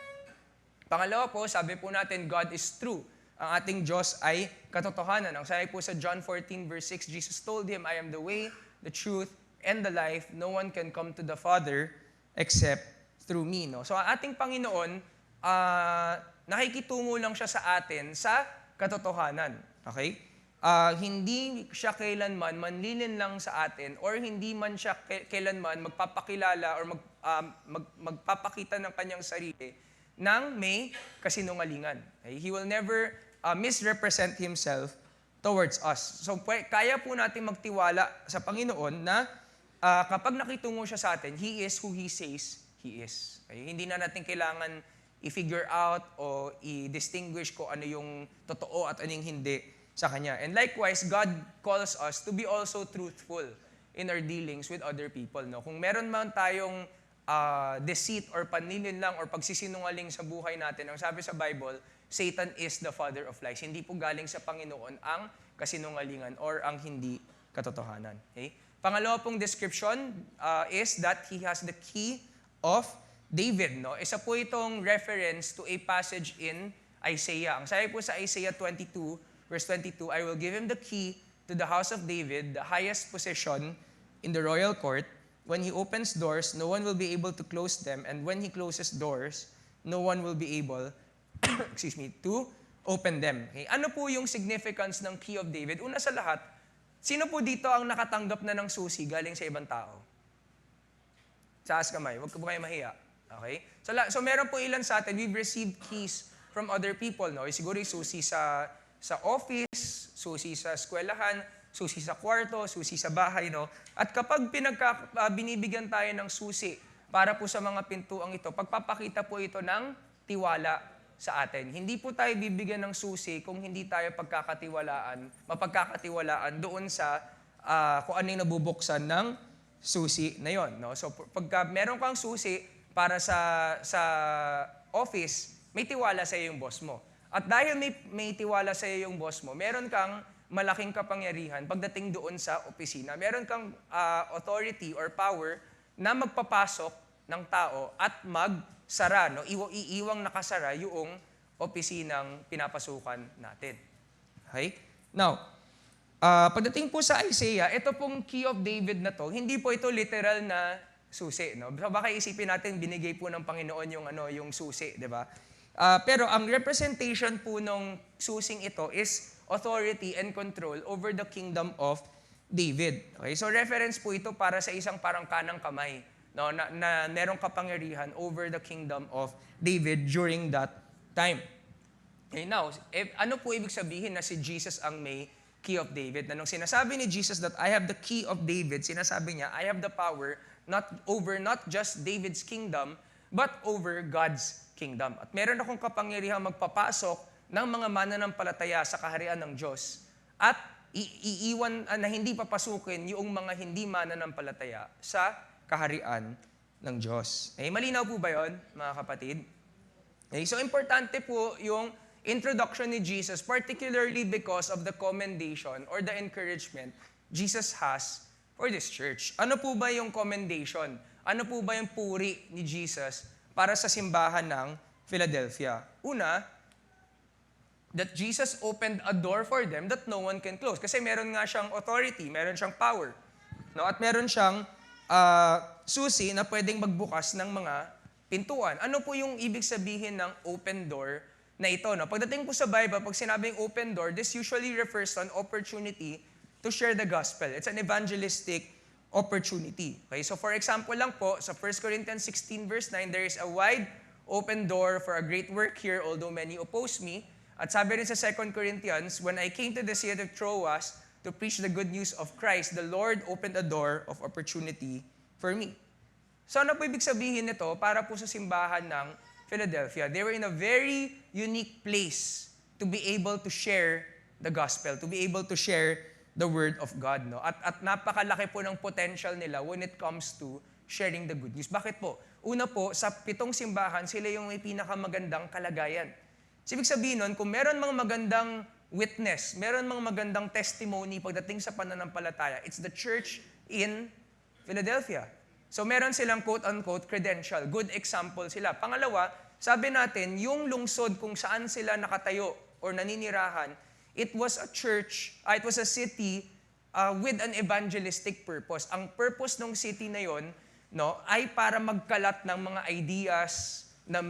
Pangalawa po, sabi po natin, God is true. Ang ating Diyos ay katotohanan. Ang sabi po sa John 14 verse 6, Jesus told him, I am the way, the truth, and the life. No one can come to the Father except through me. So ang ating Panginoon, nakikitungo lang siya sa atin sa katotohanan. Okay? Hindi siya kailanman manlilin lang sa atin or hindi man siya kailanman magpapakilala or magpapakita ng kanyang sarili nang may kasinungalingan. Okay? He will never misrepresent Himself towards us. So, kaya po natin magtiwala sa Panginoon na kapag nakitungo siya sa atin, He is who He says He is. Okay? Hindi na natin kailangan i-figure out o i-distinguish ko ano yung totoo at ano yung hindi sa Kanya. And likewise, God calls us to be also truthful. in our dealings with other people. No? Kung meron man tayong deceit or panlilinlang or pagsisinungaling sa buhay natin, ang sabi sa Bible, Satan is the father of lies. Hindi po galing sa Panginoon ang kasinungalingan or ang hindi katotohanan. Okay? Pangalawa pong description is that he has the key of David. No? Isa po itong reference to a passage in Isaiah. Ang sabi po sa Isaiah 22, verse 22, I will give him the key to the house of David, the highest position in the royal court. When he opens doors, no one will be able to close them. And when he closes doors, no one will be able to open them. Okay? Ano po yung significance ng key of David? Una sa lahat, sino po dito ang nakatanggap na ng susi galing sa ibang tao? Taas kamay, huwag po kayo mahiya. Okay? So meron po ilan sa atin, we've received keys from other people. No? Siguro yung susi sa office, susi sa eskwelahan, susi sa kwarto, susi sa bahay. No? At kapag binibigyan tayo ng susi para po sa mga pintuang ito, pagpapakita po ito ng tiwala sa atin. Hindi po tayo bibigyan ng susi kung hindi tayo mapagkakatiwalaan doon sa kung ano yung nabubuksan ng susi na yon. No? So pagka meron kang susi para sa office, may tiwala sa iyo yung boss mo. At dahil may tiwala sa iyo yung boss mo, meron kang malaking kapangyarihan pagdating doon sa opisina. Meron kang authority or power na magpapasok ng tao at magsara, no? Iiwang nakasara yung opisinang pinapasukan natin. Okay? Now, pagdating po sa Isaiah, ito pong key of David na to, hindi po ito literal na susi, no? So baka isipin natin binigay po ng Panginoon yung susi, 'di ba? Pero ang representation po ng susing ito is authority and control over the kingdom of David. Okay? So reference po ito para sa isang parang kanang kamay, no, na merong kapangyarihan over the kingdom of David during that time. Okay, now, ano po ibig sabihin na si Jesus ang may key of David? Na nung sinasabi ni Jesus that I have the key of David, sinasabi niya, I have the power not just David's kingdom, but over God's kingdom. At meron akong kapangyarihan magpapasok ng mga mananampalataya sa kaharian ng Diyos at iiwan na hindi papasukin yung mga hindi mananampalataya sa kaharian ng Diyos. Malinaw po ba yun, mga kapatid? So importante po yung introduction ni Jesus, particularly because of the commendation or the encouragement Jesus has for this church. Ano po ba yung commendation? Ano po ba yung puri ni Jesus para sa simbahan ng Philadelphia? Una, that Jesus opened a door for them that no one can close. Kasi meron nga siyang authority, meron siyang power. No? At meron siyang susi na pwedeng magbukas ng mga pintuan. Ano po yung ibig sabihin ng open door na ito? No? Pagdating po sa Bible, pag sinabing open door, this usually refers to an opportunity to share the gospel. It's an evangelistic opportunity. Okay? So for example lang po, sa 1 Corinthians 16 verse 9, there is a wide open door for a great work here, although many oppose me. At sabi rin sa 2 Corinthians, when I came to the city of Troas to preach the good news of Christ, the Lord opened a door of opportunity for me. So ano po ibig sabihin nito para po sa simbahan ng Philadelphia? They were in a very unique place to be able to share the gospel, to be able to share the word of God. No? At napakalaki po ng potential nila when it comes to sharing the good news. Bakit po? Una po, sa 7 simbahan, sila yung may pinakamagandang kalagayan. So, ibig sabihin nun, kung meron mga magandang witness, meron mga magandang testimony pagdating sa pananampalataya, it's the church in Philadelphia. So meron silang quote-unquote credential, good example sila. Pangalawa, sabi natin, yung lungsod kung saan sila nakatayo or naninirahan, it was a church, it was a city with an evangelistic purpose. Ang purpose ng city na yon, no, ay para magkalat ng mga ideas, ng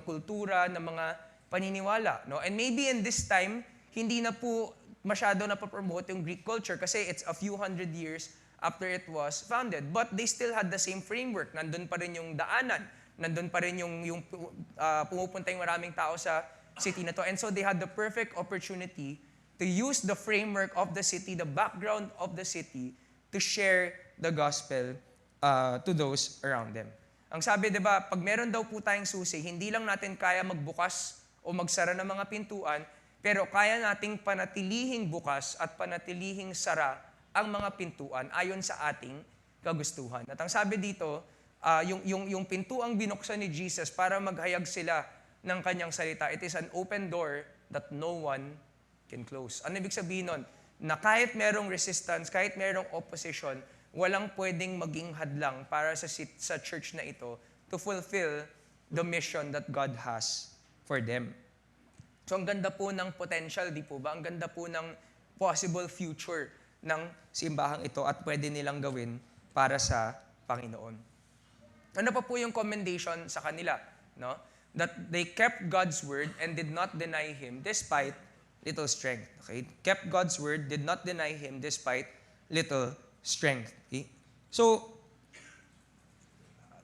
kultura, ng mga paniniwala. No? And maybe in this time, hindi na po masyado na promote yung Greek culture kasi it's a few hundred years after it was founded. But they still had the same framework. Nandun pa rin yung daanan. Nandun pa rin yung pumupunta yung maraming tao sa city na to. And so they had the perfect opportunity to use the framework of the city, the background of the city, to share the gospel to those around them. Ang sabi, di ba, pag meron daw po tayong susi, hindi lang natin kaya magbukas o magsara ng mga pintuan, pero kaya nating panatilihing bukas at panatilihing sara ang mga pintuan ayon sa ating kagustuhan. At ang sabi dito, yung pintuang binuksan ni Jesus para maghayag sila ng kanyang salita, it is an open door that no one can close. Ano ibig sabihin nun? Na kahit merong resistance, kahit merong opposition, walang pwedeng maging hadlang para sa church na ito to fulfill the mission that God has for them. So ang ganda po ng potential, di po ba? Ang ganda po ng possible future ng simbahang ito at pwede nilang gawin para sa Panginoon. Ano pa po yung commendation sa kanila? No? That they kept God's word and did not deny Him despite little strength. Okay? Kept God's word, did not deny Him despite little strength. Okay? So,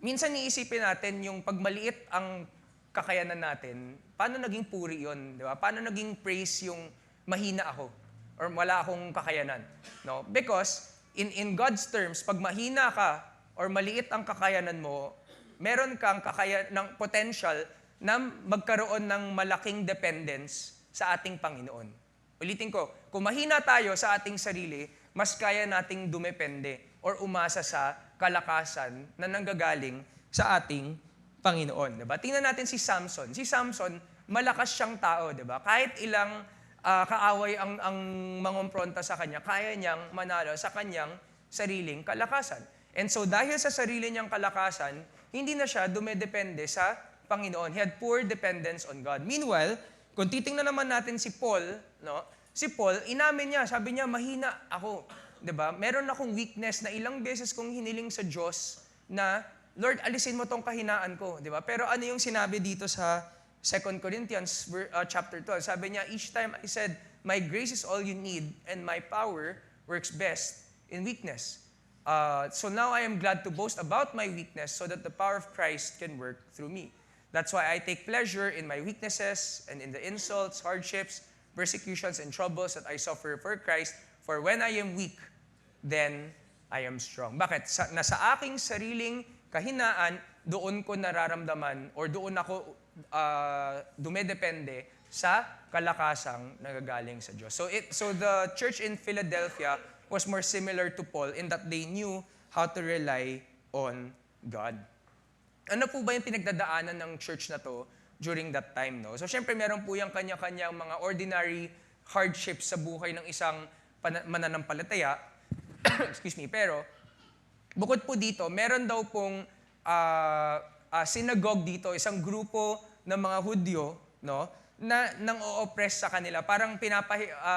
minsan iisipin natin yung pagmaliit ang kakayanan natin, paano naging puri yun? Di ba? Paano naging praise yung mahina ako? Or wala akong kakayanan? No? Because, in God's terms, pag mahina ka or maliit ang kakayanan mo, meron kang ng potential na magkaroon ng malaking dependence sa ating Panginoon. Ulitin ko, kung mahina tayo sa ating sarili, mas kaya nating dumepende or umasa sa kalakasan na nanggagaling sa ating Panginoon. Diba? Tingnan natin si Samson. Si Samson, malakas siyang tao. Diba? Kahit ilang kaaway ang mangompronta sa kanya, kaya niyang manalo sa kanyang sariling kalakasan. And so dahil sa sarili niyang kalakasan, hindi na siya dumedepende sa Panginoon. He had poor dependence on God. Meanwhile, kung titingnan naman natin si Paul, no? Si Paul, inamin niya, sabi niya, mahina ako. 'Di ba? Meron akong weakness na ilang beses kong hiniling sa Diyos na, Lord, alisin mo tong kahinaan ko. 'Di ba? Pero ano yung sinabi dito sa 2 Corinthians chapter 12? Sabi niya, each time I said, my grace is all you need and my power works best in weakness. So now I am glad to boast about my weakness so that the power of Christ can work through me. That's why I take pleasure in my weaknesses and in the insults, hardships, persecutions, and troubles that I suffer for Christ. For when I am weak, then I am strong. Bakit? Nasa aking sariling kahinaan, doon ko nararamdaman or doon ako dumedepende sa kalakasang nagagaling sa Diyos. So the church in Philadelphia was more similar to Paul in that they knew how to rely on God. Ano po ba yung pinagdadaanan ng church na to during that time? No? So syempre meron po yung kanya-kanyang mga ordinary hardships sa buhay ng isang mananampalataya. Excuse me. Pero bukod po dito, meron daw pong synagogue dito, isang grupo ng mga Hudyo, no, na nang o-oppress sa kanila. Parang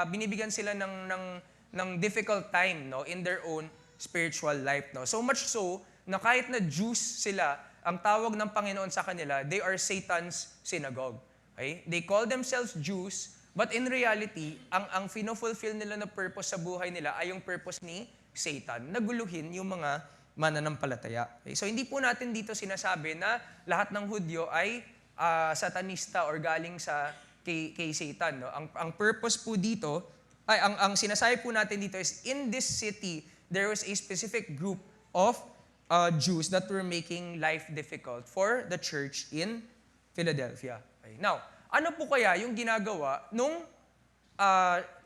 binibigyan sila ng difficult time, no, in their own spiritual life, no. So much so na kahit na Jews sila, ang tawag ng Panginoon sa kanila, they are Satan's synagogue. Okay? They call themselves Jews, but in reality, ang fino-fulfill nila na purpose sa buhay nila ay yung purpose ni Satan, naguluhin yung mga mananampalataya. Okay? So hindi po natin dito sinasabi na lahat ng Hudyo ay satanista or galing kay Satan. No? Ang purpose po dito, ang sinasabi po natin dito is, in this city, there was a specific group of Jews that were making life difficult for the church in Philadelphia. Okay. Now, ano po kaya yung ginagawa nung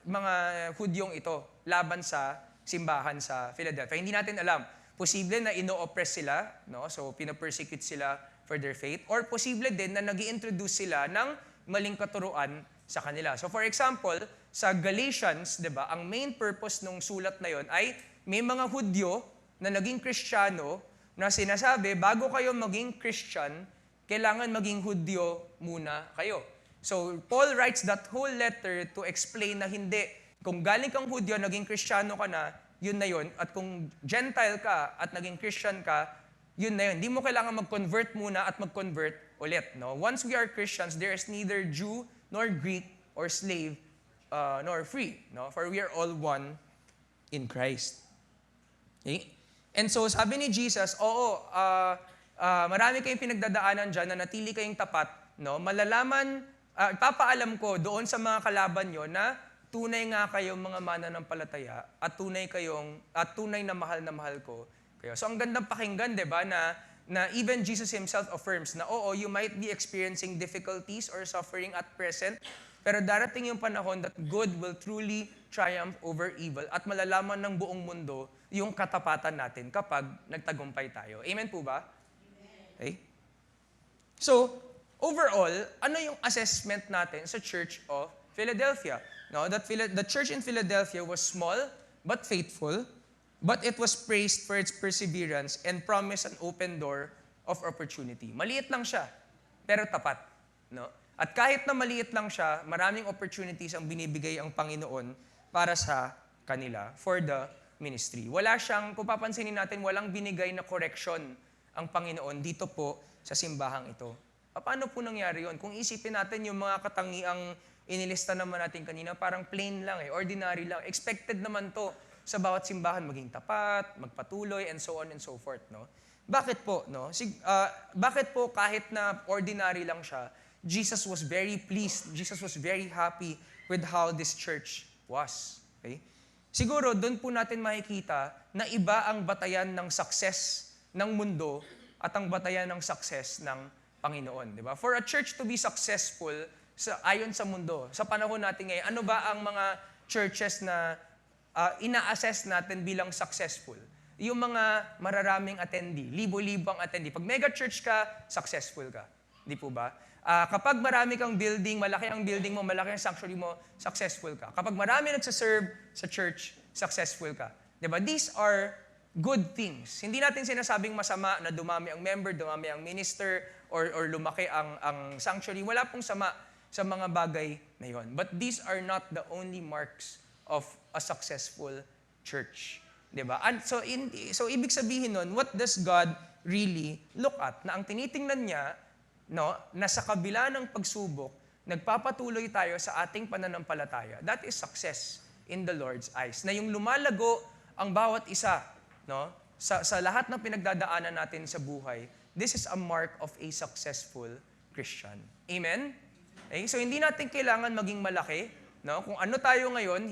mga Hudyong ito laban sa simbahan sa Philadelphia? Hindi natin alam. Posible na ino-oppress sila, no? So pinapersecute sila for their faith, or posible din na nag-i-introduce sila ng maling katuruan sa kanila. So for example, sa Galatians, 'di ba, ang main purpose ng sulat na 'yon ay may mga Hudyo na naging Kristiyano na sinasabi, bago kayo maging Christian, kailangan maging Hudyo muna kayo. So, Paul writes that whole letter to explain na hindi. Kung galing kang Hudyo, naging Kristiyano ka na, yun na yun. At kung Gentile ka at naging Christian ka, yun na yun. Hindi mo kailangan mag-convert muna at mag-convert ulit. No? Once we are Christians, there is neither Jew, nor Greek, or slave, nor free. No? For we are all one in Christ. Okay? And so, sabi ni Jesus, marami kayong pinagdadaanan dyan na natili kayong tapat, no? Malalaman, ipapaalam ko doon sa mga kalaban nyo na tunay nga kayong mga mananampalataya at tunay na mahal ko kayo. So, ang gandang pakinggan, di ba, na even Jesus Himself affirms na, you might be experiencing difficulties or suffering at present, pero darating yung panahon that good will truly triumph over evil at malalaman ng buong mundo yung katapatan natin kapag nagtagumpay tayo. Amen po ba? Okay? So, overall, ano yung assessment natin sa Church of Philadelphia? No, that the church in Philadelphia was small but faithful, but it was praised for its perseverance and promised an open door of opportunity. Maliit lang siya, pero tapat. No? At kahit na maliit lang siya, maraming opportunities ang binibigay ang Panginoon para sa kanila for the ministry. Wala siyang, kung papansinin natin, walang binigay na correction ang Panginoon dito po sa simbahang ito. Paano po nangyari yon? Kung isipin natin yung mga katangiang inilista naman natin kanina, parang plain lang ordinary lang. Expected naman to sa bawat simbahan, maging tapat, magpatuloy, and so on and so forth. No? Bakit po? No? Bakit po kahit na ordinary lang siya, Jesus was very pleased, Jesus was very happy with how this church was. Okay? Siguro, doon po natin makikita na iba ang batayan ng success ng mundo at ang batayan ng success ng Panginoon. Di ba? For a church to be successful, ayon sa mundo, sa panahon natin ngayon, ano ba ang mga churches na ina-assess natin bilang successful? Yung mga mararaming attendee, libo-libo ang attendee. Pag mega church ka, successful ka. Di po ba? Kapag marami kang building, malaki ang building mo, malaki ang sanctuary mo, successful ka. Kapag marami nagsaserve sa church, successful ka. Diba? These are good things. Hindi natin sinasabing masama na dumami ang member, dumami ang minister, or lumaki ang sanctuary. Wala pong sama sa mga bagay na yon. But these are not the only marks of a successful church. Diba? And so ibig sabihin nun, what does God really look at? Na ang tinitingnan niya, no, na sa kabila ng pagsubok, nagpapatuloy tayo sa ating pananampalataya. That is success in the Lord's eyes. Na yung lumalago ang bawat isa, no, sa lahat ng pinagdadaanan natin sa buhay, this is a mark of a successful Christian. Amen? Okay? So hindi natin kailangan maging malaki. No? Kung ano tayo ngayon,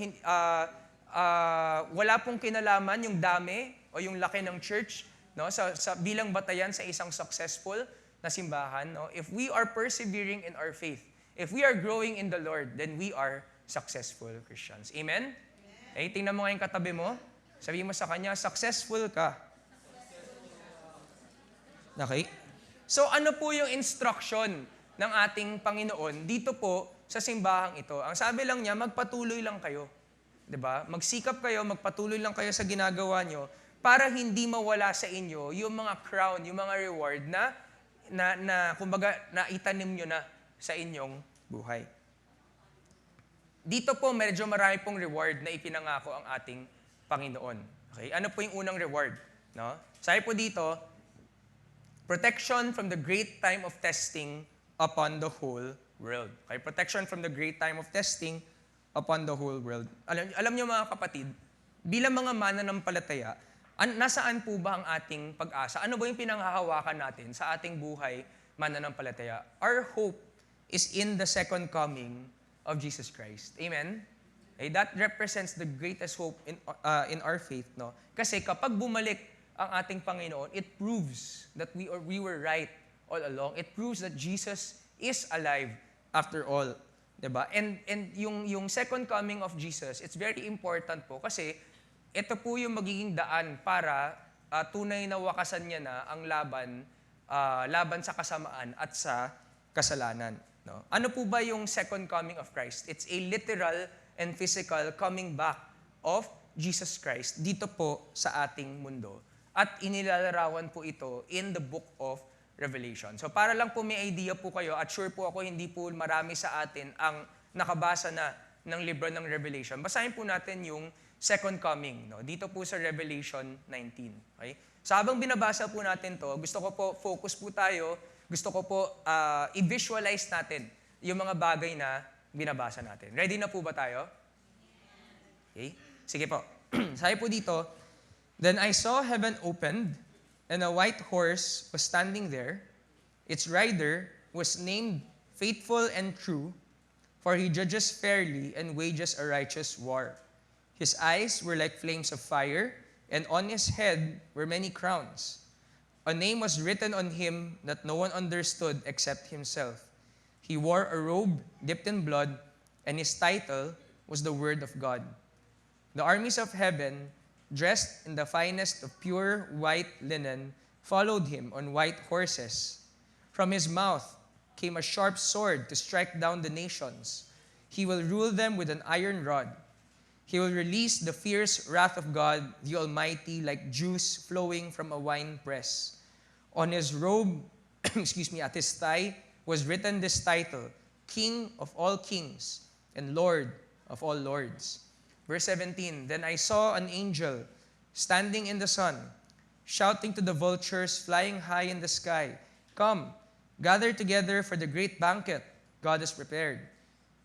wala pong kinalaman yung dami o yung laki ng church, no, sa bilang batayan sa isang successful na simbahan. No? If we are persevering in our faith, if we are growing in the Lord, then we are successful Christians. Amen? Okay, tingnan mo ngayon katabi mo. Sabihin mo sa kanya, successful ka. Okay? So ano po yung instruction ng ating Panginoon dito po sa simbahang ito? Ang sabi lang niya, magpatuloy lang kayo. 'Di ba? Magsikap kayo, magpatuloy lang kayo sa ginagawa nyo para hindi mawala sa inyo yung mga crown, yung mga reward na kumbaga, naitanim nyo na sa inyong buhay. Dito po, medyo marami pong reward na ipinangako ang ating Panginoon. Okay? Ano po yung unang reward? No? Sabi po dito, protection from the great time of testing upon the whole world. Okay? Protection from the great time of testing upon the whole world. Alam niyo mga kapatid, bilang mga mananampalataya, nasaan po ba ang ating pag-asa? Ano ba yung pinanghahawakan natin sa ating buhay mananampalataya? Our hope is in the second coming of Jesus Christ. Amen? Okay, that represents the greatest hope in our faith. No? Kasi kapag bumalik ang ating Panginoon, it proves that we were right all along. It proves that Jesus is alive after all. Diba? And yung second coming of Jesus, it's very important po kasi ito po yung magiging daan para tunay na wakasan niya na ang laban sa kasamaan at sa kasalanan. No? Ano po ba yung second coming of Christ? It's a literal and physical coming back of Jesus Christ dito po sa ating mundo. At inilalarawan po ito in the book of Revelation. So para lang po may idea po kayo, at sure po ako hindi po marami sa atin ang nakabasa na ng libro ng Revelation. Basahin po natin yung second coming. No? Dito po sa Revelation 19. Okay? So habang binabasa po natin to, gusto ko po focus po tayo, gusto ko po i-visualize natin yung mga bagay na binabasa natin. Ready na po ba tayo? Okay? Sige po. Sabi po dito, then I saw heaven opened, and a white horse was standing there. Its rider was named Faithful and True, for he judges fairly and wages a righteous war. His eyes were like flames of fire, and on his head were many crowns. A name was written on him that no one understood except himself. He wore a robe dipped in blood, and his title was the Word of God. The armies of heaven, dressed in the finest of pure white linen, followed him on white horses. From his mouth came a sharp sword to strike down the nations. He will rule them with an iron rod. He will release the fierce wrath of God, the Almighty, like juice flowing from a wine press. On his robe, at his thigh, was written this title, King of all kings and Lord of all lords. Verse 17, then I saw an angel standing in the sun, shouting to the vultures flying high in the sky, come, gather together for the great banquet God has prepared.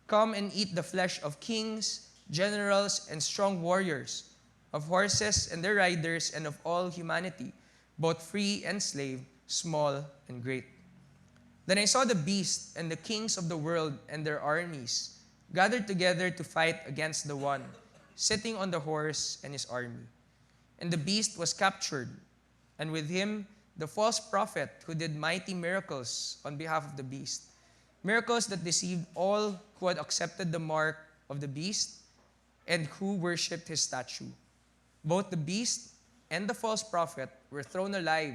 Come and eat the flesh of kings, generals, and strong warriors, of horses and their riders, and of all humanity, both free and slave, small and great. Then I saw the beast and the kings of the world and their armies gathered together to fight against the one, sitting on the horse and his army. And the beast was captured, and with him the false prophet who did mighty miracles on behalf of the beast, miracles that deceived all who had accepted the mark of the beast and who worshipped his statue. Both the beast and the false prophet were thrown alive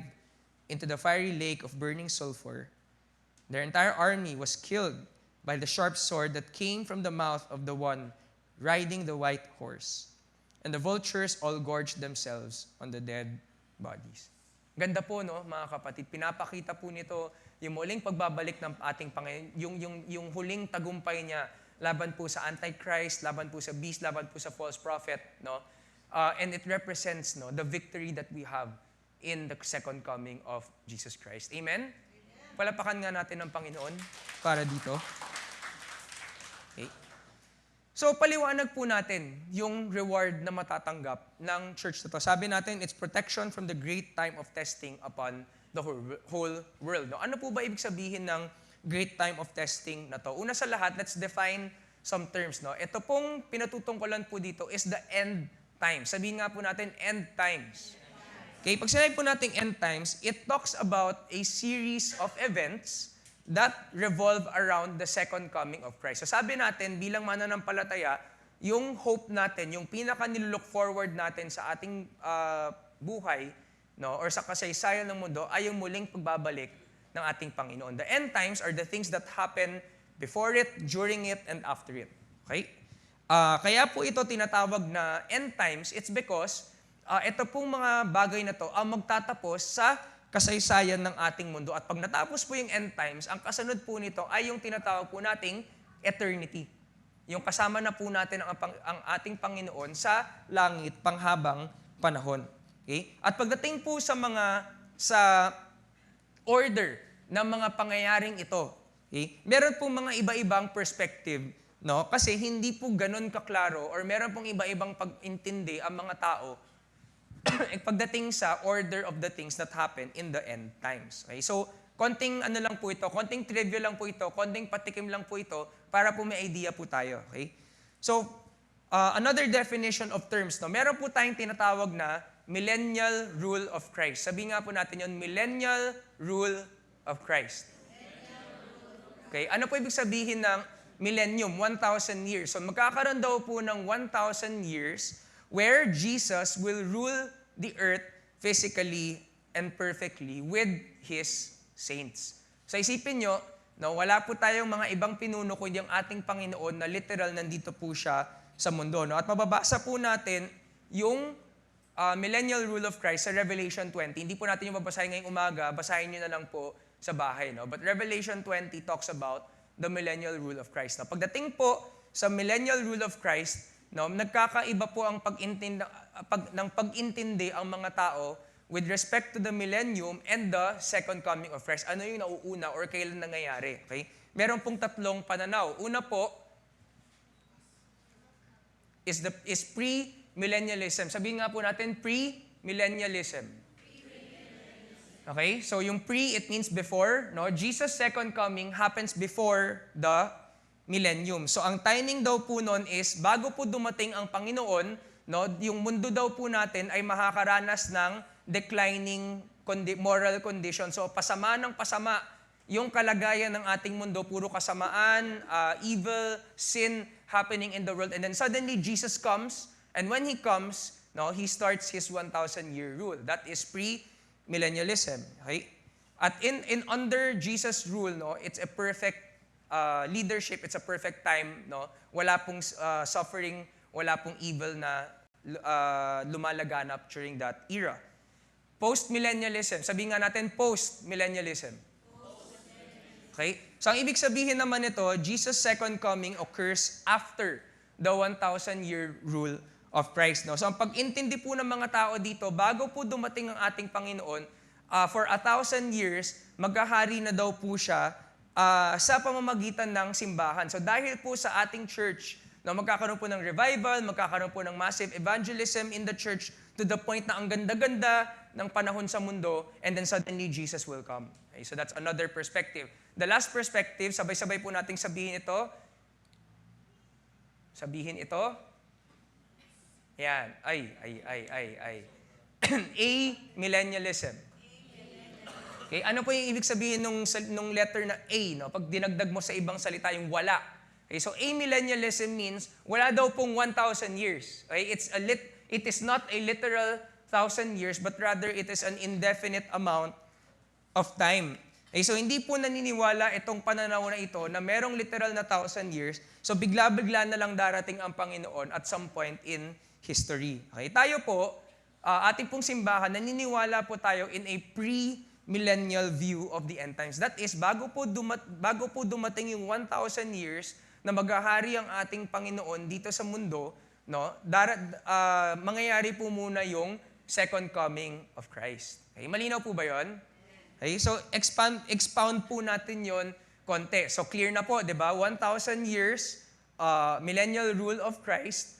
into the fiery lake of burning sulfur. Their entire army was killed by the sharp sword that came from the mouth of the one riding the white horse. And the vultures all gorged themselves on the dead bodies. Ganda po, no, mga kapatid. Pinapakita po nito yung muling pagbabalik ng ating Panginoon, yung huling tagumpay niya laban po sa Antichrist, laban po sa beast, laban po sa false prophet, no? And it represents, no, the victory that we have in the second coming of Jesus Christ. Amen? Palapakan nga natin ng Panginoon para dito. Okay. So, paliwanag po natin yung reward na matatanggap ng church na to. Sabi natin, it's protection from the great time of testing upon the whole world. No? Ano po ba ibig sabihin ng great time of testing na to? Una sa lahat, let's define some terms. No? Ito pong pinatutungkulan po dito is the end times. Sabihin nga po natin, end times. Okay, pag sinabi po natin end times, it talks about a series of events that revolve around the second coming of Christ. So sabi natin, bilang mananampalataya, yung hope natin, yung pinaka-nilook forward natin sa ating buhay, no, or sa kasaysayan ng mundo, ay yung muling pagbabalik ng ating Panginoon. The end times are the things that happen before it, during it, and after it. Okay? Kaya po ito tinatawag na end times, it's because ito pong mga bagay na to ang magtatapos sa kasaysayan ng ating mundo. At pag natapos po yung end times, ang kasunod po nito ay yung tinatawag po nating eternity. Yung kasama na po natin ang ating Panginoon sa langit panghabang panahon. Okay? At pagdating po sa order ng mga pangyayaring ito, okay? Meron po mga iba-ibang perspective, no? Kasi hindi po ganun kaklaro or meron pong iba-ibang pag-intindi ang mga tao pagdating sa order of the things that happen in the end times. Okay? So, konting ano lang po ito, konting trivia lang po ito, konting patikim lang po ito para po may idea po tayo. Okay? So, another definition of terms, no? Meron po tayong tinatawag na millennial rule of Christ. Sabi nga po natin yun, millennial rule of Christ. Okay? Ano po ibig sabihin ng millennium? 1,000 years. So, magkakaroon daw po ng 1,000 years where Jesus will rule the earth physically and perfectly with His saints. So isipin nyo, no, wala po tayong mga ibang pinuno kundi ang ating Panginoon na literal nandito po siya sa mundo. No? At mababasa po natin yung millennial rule of Christ sa Revelation 20. Hindi po natin yung babasahin ngayong umaga, basahin nyo na lang po sa bahay. No? But Revelation 20 talks about the millennial rule of Christ. No? Pagdating po sa millennial rule of Christ, no, nagkakaiba po ang pag-intindi ang mga tao with respect to the millennium and the second coming of Christ. Ano yung nauuna or kailan nangyayari? Okay? Meron pong tatlong pananaw. Una po is pre-millennialism. Sabihin nga po natin, pre-millennialism. Okay? So yung pre, it means before. No? Jesus' second coming happens before the millennium. So ang timing daw po nun is bago po dumating ang Panginoon, no, yung mundo daw po natin ay makakaranas ng declining moral condition. So pasama ng pasama yung kalagayan ng ating mundo, puro kasamaan, evil, sin happening in the world. And then suddenly Jesus comes And when He comes, no, He starts His 1,000-year rule. That is pre-millennialism. Okay? At in under Jesus' rule, no, it's a perfect leadership, it's a perfect time, no? Wala pong suffering, wala pong evil na lumalaganap during that era. Post-millennialism, sabihin nga natin post-millennialism. Okay? So ang ibig sabihin naman nito, Jesus' second coming occurs after the 1,000-year rule of Christ. No? So ang pag-intindi po ng mga tao dito, bago po dumating ang ating Panginoon, for 1,000 years, maghahari na daw po siya sa pamamagitan ng simbahan. So dahil po sa ating church, no, magkakaroon po ng revival, magkakaroon po ng massive evangelism in the church to the point na ang ganda-ganda ng panahon sa mundo, and then suddenly Jesus will come. Okay, so that's another perspective. The last perspective, sabay-sabay po nating sabihin ito. Sabihin ito. Yan. Ay. A-millennialism. Okay, ano po yung ibig sabihin nung letter na A, no? Pag dinagdag mo sa ibang salita yung wala. Okay, so amillennialism means wala daw pong 1,000 years. Okay, it is not a literal 1,000 years, but rather it is an indefinite amount of time. Okay, so hindi po naniniwala itong pananaw na ito na merong literal na 1,000 years, so bigla-bigla na lang darating ang Panginoon at some point in history. Okay, tayo po, ating pong simbahan, naniniwala po tayo in a pre-millennial view of the end times. That is, bago po dumating yung 1,000 years na maghahari ang ating Panginoon dito sa mundo, no, mangyayari po muna yung second coming of Christ. Okay, malinaw po ba yon? Okay, so expound po natin yon konti. So clear na po, di ba? 1,000 years, millennial rule of Christ,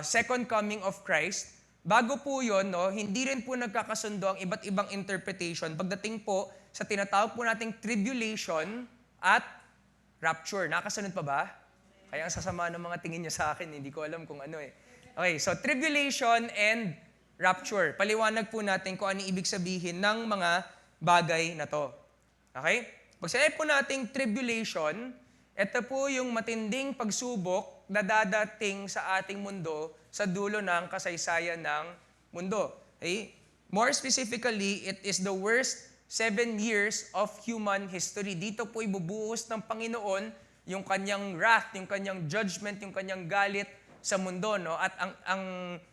second coming of Christ. Bago po yon, no, hindi rin po nagkakasundo ang iba't ibang interpretation pagdating po sa tinatawag po nating tribulation at rapture. Nakasunod pa ba? Kaya ang sasama ng mga tingin niya sa akin, hindi ko alam kung ano eh. Okay, so tribulation and rapture. Paliwanag po natin kung ano ibig sabihin ng mga bagay na to. Okay? Pag sinabi po nating tribulation, ito po yung matinding pagsubok na dadating sa ating mundo sa dulo ng kasaysayan ng mundo. Okay? More specifically, it is the worst 7 years of human history. Dito po ibubuhos ng Panginoon yung kanyang wrath, yung kanyang judgment, yung kanyang galit sa mundo. No? At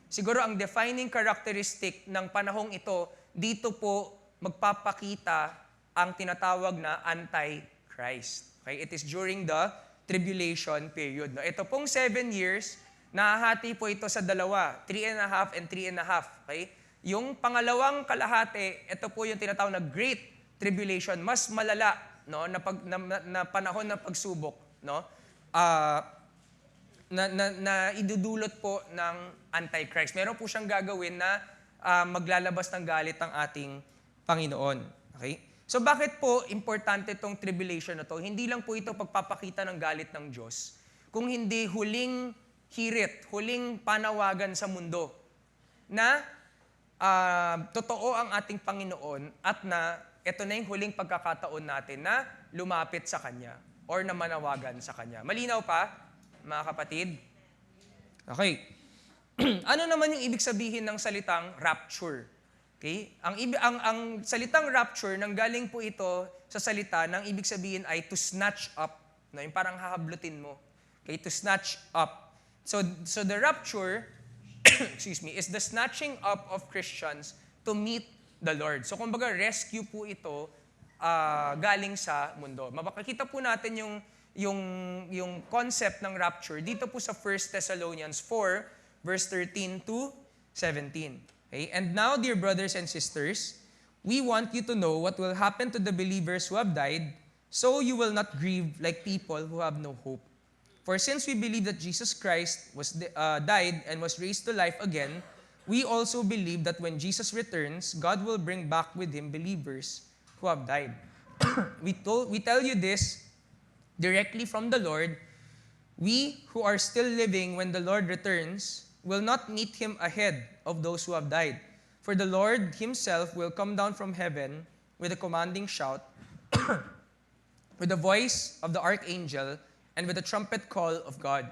siguro ang defining characteristic ng panahong ito, dito po magpapakita ang tinatawag na Antichrist. Okay? It is during the tribulation period. No? Ito pong 7 years, nahahati po ito sa dalawa, 3.5 and 3.5. Okay? Yung pangalawang kalahati, ito po yung tinatawag na Great Tribulation, mas malala, no, na panahon ng pagsubok, no? Na idudulot po ng Antichrist. Meron po siyang gagawin na maglalabas ng galit ang ating Panginoon. Okay? So bakit po importante itong tribulation na to? Hindi lang po ito pagpapakita ng galit ng Diyos, kung hindi huling hirit, huling panawagan sa mundo na totoo ang ating Panginoon at na ito na yung huling pagkakataon natin na lumapit sa Kanya or na manawagan sa Kanya. Malinaw pa, mga kapatid? Okay. Ano naman yung ibig sabihin ng salitang rapture? Okay? Ang salitang rapture, nanggaling po ito sa salita ng ibig sabihin ay to snatch up. No? Yung parang hahablutin mo. Okay? To snatch up. So the rapture, excuse me, is the snatching up of Christians to meet the Lord. So kumbaga, rescue po ito galing sa mundo. Mapakikita po natin yung concept ng rapture dito po sa 1 Thessalonians 4, verse 13 to 17. Okay? And now, dear brothers and sisters, we want you to know what will happen to the believers who have died, so you will not grieve like people who have no hope. For since we believe that Jesus Christ died and was raised to life again, we also believe that when Jesus returns, God will bring back with Him believers who have died. We tell you this directly from the Lord. We who are still living when the Lord returns will not meet Him ahead of those who have died. For the Lord Himself will come down from heaven with a commanding shout, with the voice of the archangel, and with the trumpet call of God.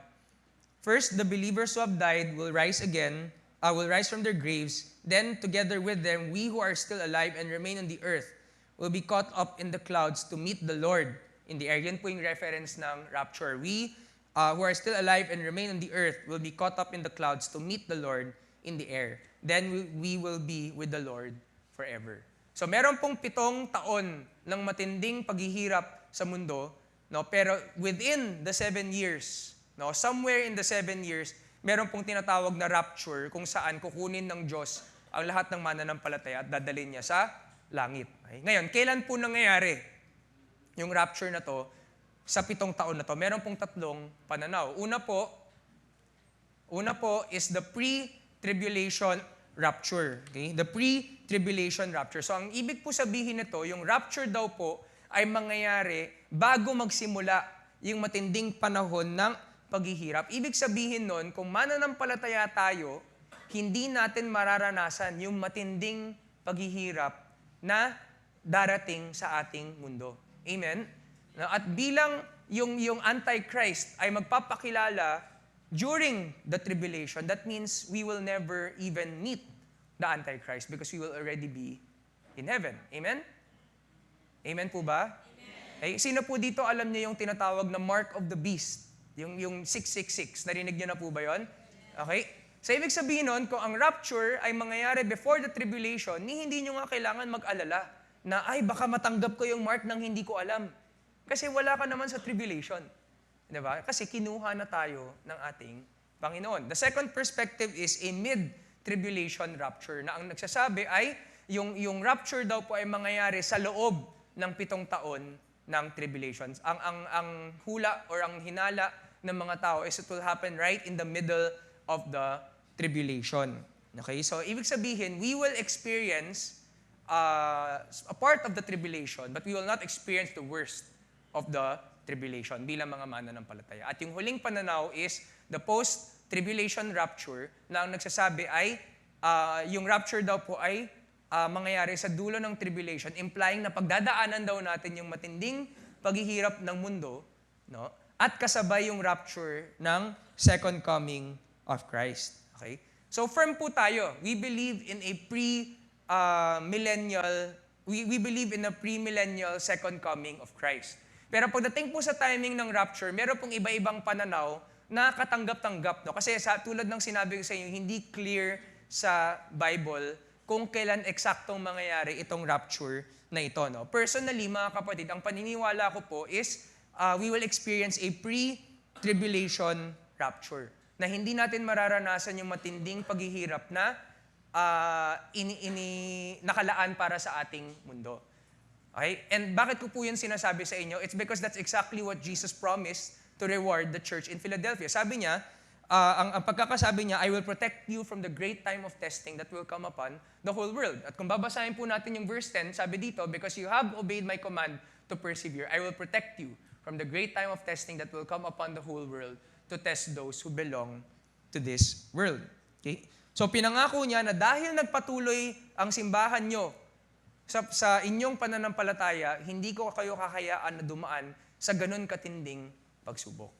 First, the believers who have died will rise again, will rise from their graves. Then, together with them, we who are still alive and remain on the earth will be caught up in the clouds to meet the Lord in the air. Yan po yung reference ng rapture. We who are still alive and remain on the earth will be caught up in the clouds to meet the Lord in the air. Then we will be with the Lord forever. So meron pong 7 taon ng matinding paghihirap sa mundo, no? Pero within the 7 years, no, somewhere in the 7 years, meron pong tinatawag na rapture kung saan kukunin ng Diyos ang lahat ng mananampalataya at dadalhin niya sa langit. Okay? Ngayon, kailan po nangyayari yung rapture na to sa 7 taon na to? Meron pong 3 pananaw. Una po is the pre-tribulation rapture. Okay? The pre-tribulation rapture. So ang ibig po sabihin nito, yung rapture daw po ay mangyayari bago magsimula yung matinding panahon ng paghihirap. Ibig sabihin nun, kung mananampalataya tayo, hindi natin mararanasan yung matinding paghihirap na darating sa ating mundo. Amen? At bilang yung Antichrist ay magpapakilala during the tribulation, that means we will never even meet the Antichrist because we will already be in heaven. Amen? Amen po ba? Amen. Sino po dito alam niyo yung tinatawag na mark of the beast? Yung 666. Narinig niyo na po ba yun? Okay? So, ibig sabihin nun, kung ang rapture ay mangyayari before the tribulation, hindi nyo nga kailangan mag-alala na, ay, baka matanggap ko yung mark ng hindi ko alam. Kasi wala ka naman sa tribulation. Diba? Kasi kinuha na tayo ng ating Panginoon. The second perspective is a mid-tribulation rapture na ang nagsasabi ay yung rapture daw po ay mangyayari sa loob ng 7 taon ng tribulations. Ang hula or ang hinala ng mga tao is it will happen right in the middle of the tribulation. Okay? So, ibig sabihin, we will experience a part of the tribulation, but we will not experience the worst of the tribulation bilang mga mananampalataya. At yung huling pananaw is the post-tribulation rapture na ang nagsasabi ay yung rapture daw po ay mangyayari sa dulo ng tribulation, implying na pagdadaanan daw natin yung matinding paghihirap ng mundo, no? At kasabay yung rapture ng second coming of Christ. Okay? So firm po tayo. We believe in a pre-millennial, we believe in a pre-millennial second coming of Christ. Pero pagdating po sa timing ng rapture, meron pong iba-ibang pananaw na katanggap-tanggap. No? Kasi tulad ng sinabi ko sa inyo, hindi clear sa Bible kung kailan eksaktong mangyayari itong rapture na ito. No? Personally, mga kapatid, ang paniniwala ko po is we will experience a pre-tribulation rapture na hindi natin mararanasan yung matinding paghihirap na nakalaan para sa ating mundo. Okay? And bakit ko po yun sinasabi sa inyo? It's because that's exactly what Jesus promised to reward the church in Philadelphia. Sabi niya, ang pagkakasabi niya, I will protect you from the great time of testing that will come upon the whole world. At kung babasahin po natin yung verse 10, sabi dito, because you have obeyed my command to persevere, I will protect you from the great time of testing that will come upon the whole world to test those who belong to this world. Okay? So pinangako niya na dahil nagpatuloy ang simbahan nyo sa inyong pananampalataya, hindi ko kayo kakayaan na dumaan sa ganun katinding pagsubok.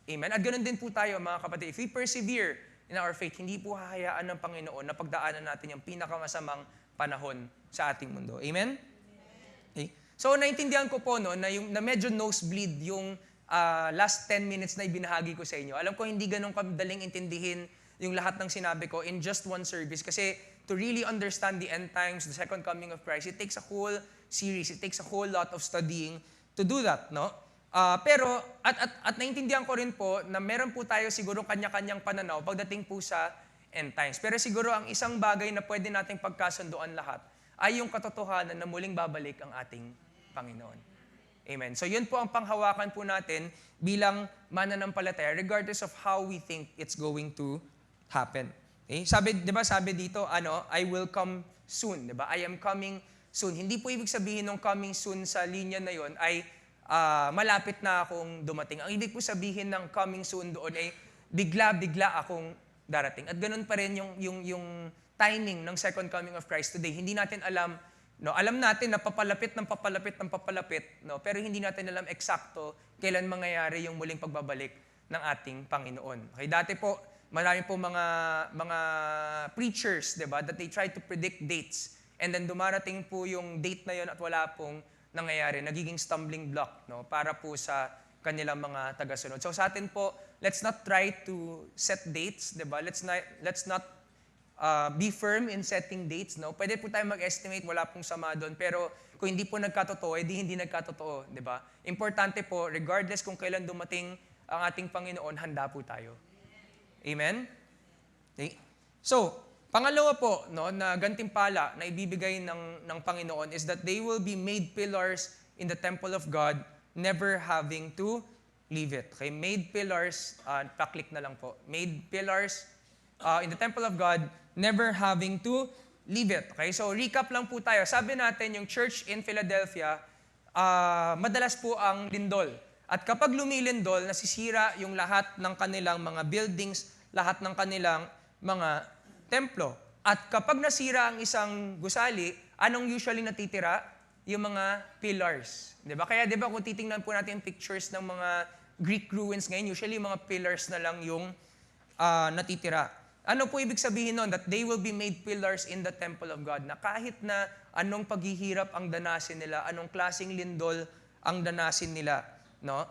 Amen? At ganun din po tayo, mga kapatid. If we persevere in our faith, hindi po hahayaan ng Panginoon na pagdaanan natin yung pinakamasamang panahon sa ating mundo. Amen? Okay? So, naintindihan ko po no, na medyo nosebleed yung last 10 minutes na ibinahagi ko sa inyo. Alam ko hindi ganun kadaling intindihin yung lahat ng sinabi ko in just one service kasi to really understand the end times, the second coming of Christ, it takes a whole series, it takes a whole lot of studying to do that, no? Pero, at naintindihan ko rin po na meron po tayo siguro kanya-kanyang pananaw pagdating po sa end times. Pero siguro ang isang bagay na pwede nating pagkasunduan lahat ay yung katotohanan na muling babalik ang ating Panginoon. Amen. So yun po ang panghawakan po natin bilang mananampalataya regardless of how we think it's going to happen. Okay? Sabi dito, I will come soon. Diba? I am coming soon. Hindi po ibig sabihin ng coming soon sa linya na yon ay malapit na akong dumating. Ang ibig po sabihin ng coming soon doon ay bigla-bigla akong darating. At ganun pa rin yung timing ng second coming of Christ today. Hindi natin alam, no? Alam natin na papalapit, no? Pero hindi natin alam eksakto kailan mangyayari yung muling pagbabalik ng ating Panginoon. Okay, dati po, marami po mga preachers, di ba, that they try to predict dates. And then dumarating po yung date na yon at wala pong nangyayari. Nagiging stumbling block, no, para po sa kanilang mga tagasunod. So sa atin po, let's not try to set dates, di ba? Let's not be firm in setting dates, no? Pwede po tayo mag-estimate, wala pong sama doon. Pero kung hindi po nagkatotoo, edi hindi nagkatotoo, di ba? Importante po, regardless kung kailan dumating ang ating Panginoon, handa po tayo. Amen? Okay? So, pangalawa po, no, na gantimpala na ibibigay ng Panginoon is that they will be made pillars in the temple of God, never having to leave it. Okay? Made pillars, pa-click na lang po. Made pillars in the temple of God, never having to leave it. Okay? So, recap lang po tayo. Sabi natin, yung church in Philadelphia, madalas po ang lindol. At kapag lumilindol, nasisira yung lahat ng kanilang mga buildings, lahat ng kanilang mga templo. At kapag nasira ang isang gusali, anong usually natitira? Yung mga pillars. Diba? Kaya diba kung titingnan po natin pictures ng mga Greek ruins ngayon, usually mga pillars na lang yung natitira. Ano po ibig sabihin nun? That they will be made pillars in the temple of God. Na kahit na anong paghihirap ang danasin nila, anong klaseng lindol ang danasin nila, no?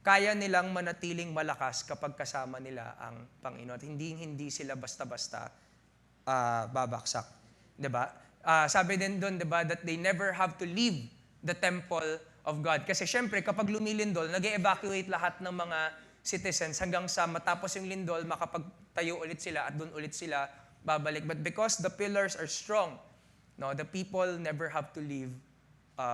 Kaya nilang manatiling malakas kapag kasama nila ang Panginoon. At hindi sila basta-basta babaksak. Diba? Sabi din doon, diba, that they never have to leave the temple of God. Kasi syempre, kapag lumilindol, nag-evacuate lahat ng mga citizens hanggang sa matapos yung lindol, makapagtayo ulit sila at doon ulit sila babalik. But because the pillars are strong, no, the people never have to leave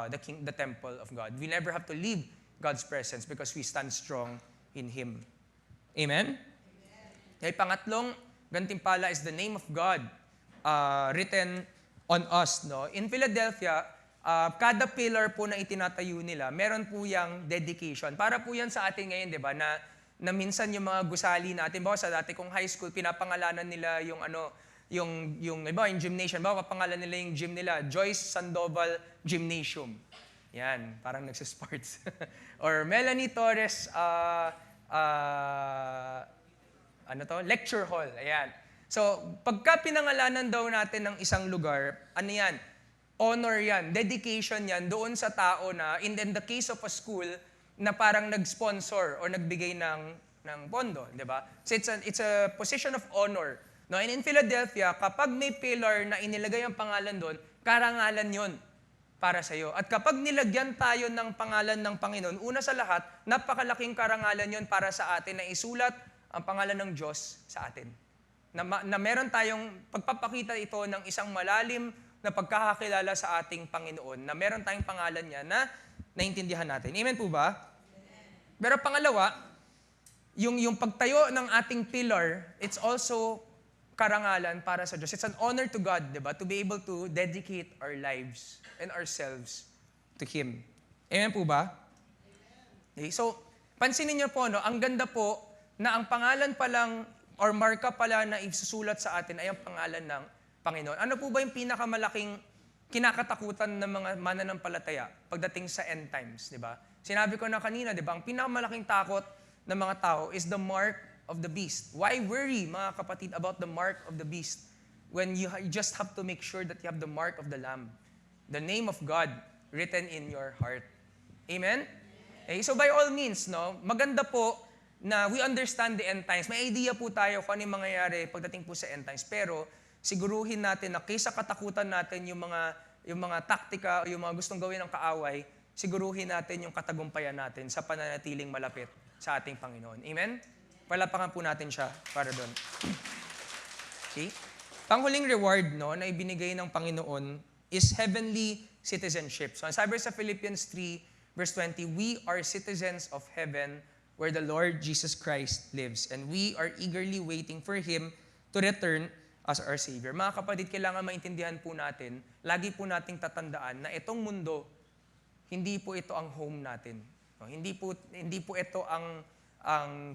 the temple of God. We never have to leave God's presence because we stand strong in Him. Amen? Okay, pangatlong gantimpala is the name of God written on us. No? In Philadelphia, kada pillar po na itinatayo nila, meron po yung dedication. Para po yan sa atin ngayon, di ba, na minsan yung mga gusali natin, bawa sa dati kong high school, pinapangalanan nila yung gymnasium, bawa papangalan nila yung gym nila, Joyce Sandoval Gymnasium. Yan, parang nagsisports. Or Melanie Torres, lecture hall. Ayan. So, pagka pinangalanan daw natin ng isang lugar, ano yan? Honor yan, dedication yan doon sa tao na, in the case of a school, na parang nag-sponsor or nagbigay ng pondo, di ba? So, it's a position of honor. No? And in Philadelphia, kapag may pillar na inilagay ang pangalan doon, karangalan yon para sa iyo. At kapag nilagyan tayo ng pangalan ng Panginoon, una sa lahat, napakalaking karangalan yon para sa atin na isulat ang pangalan ng Diyos sa atin. Na meron tayong pagpapakita ito ng isang malalim na pagkakakilala sa ating Panginoon, na meron tayong pangalan niya na naintindihan natin. Amen po ba? Amen. Pero pangalawa, yung pagtayo ng ating pillar, it's also karangalan para sa Diyos. It's an honor to God, di ba? To be able to dedicate our lives and ourselves to Him. Amen po ba? Okay, so, pansinin niyo po, no, ang ganda po na ang pangalan pa lang or marka pala na isusulat sa atin ay ang pangalan ng Panginoon. Ano po ba yung pinakamalaking kinakatakutan ng mga mananampalataya pagdating sa end times, di ba? Sinabi ko na kanina, di ba? Ang pinakamalaking takot ng mga tao is the mark of the beast. Why worry, mga kapatid, about the mark of the beast when you just have to make sure that you have the mark of the Lamb, the name of God written in your heart. Amen? Okay, so by all means, no, maganda po na we understand the end times. May idea po tayo kung ano yung mangyayari pagdating po sa end times. Pero siguruhin natin na kaysa katakutan natin yung mga taktika o yung mga gustong gawin ng kaaway, siguruhin natin yung katagumpayan natin sa pananatiling malapit sa ating Panginoon. Amen? Palapakan po natin siya para doon. Okay? Panghuling reward, no, na ibinigay ng Panginoon is heavenly citizenship. So, sabi sa Philippians 3, verse 20, we are citizens of heaven where the Lord Jesus Christ lives. And we are eagerly waiting for Him to return as our Savior. Mga kapatid, kailangan maintindihan po natin, lagi po nating tatandaan na itong mundo, hindi po ito ang home natin. No? Hindi po ito ang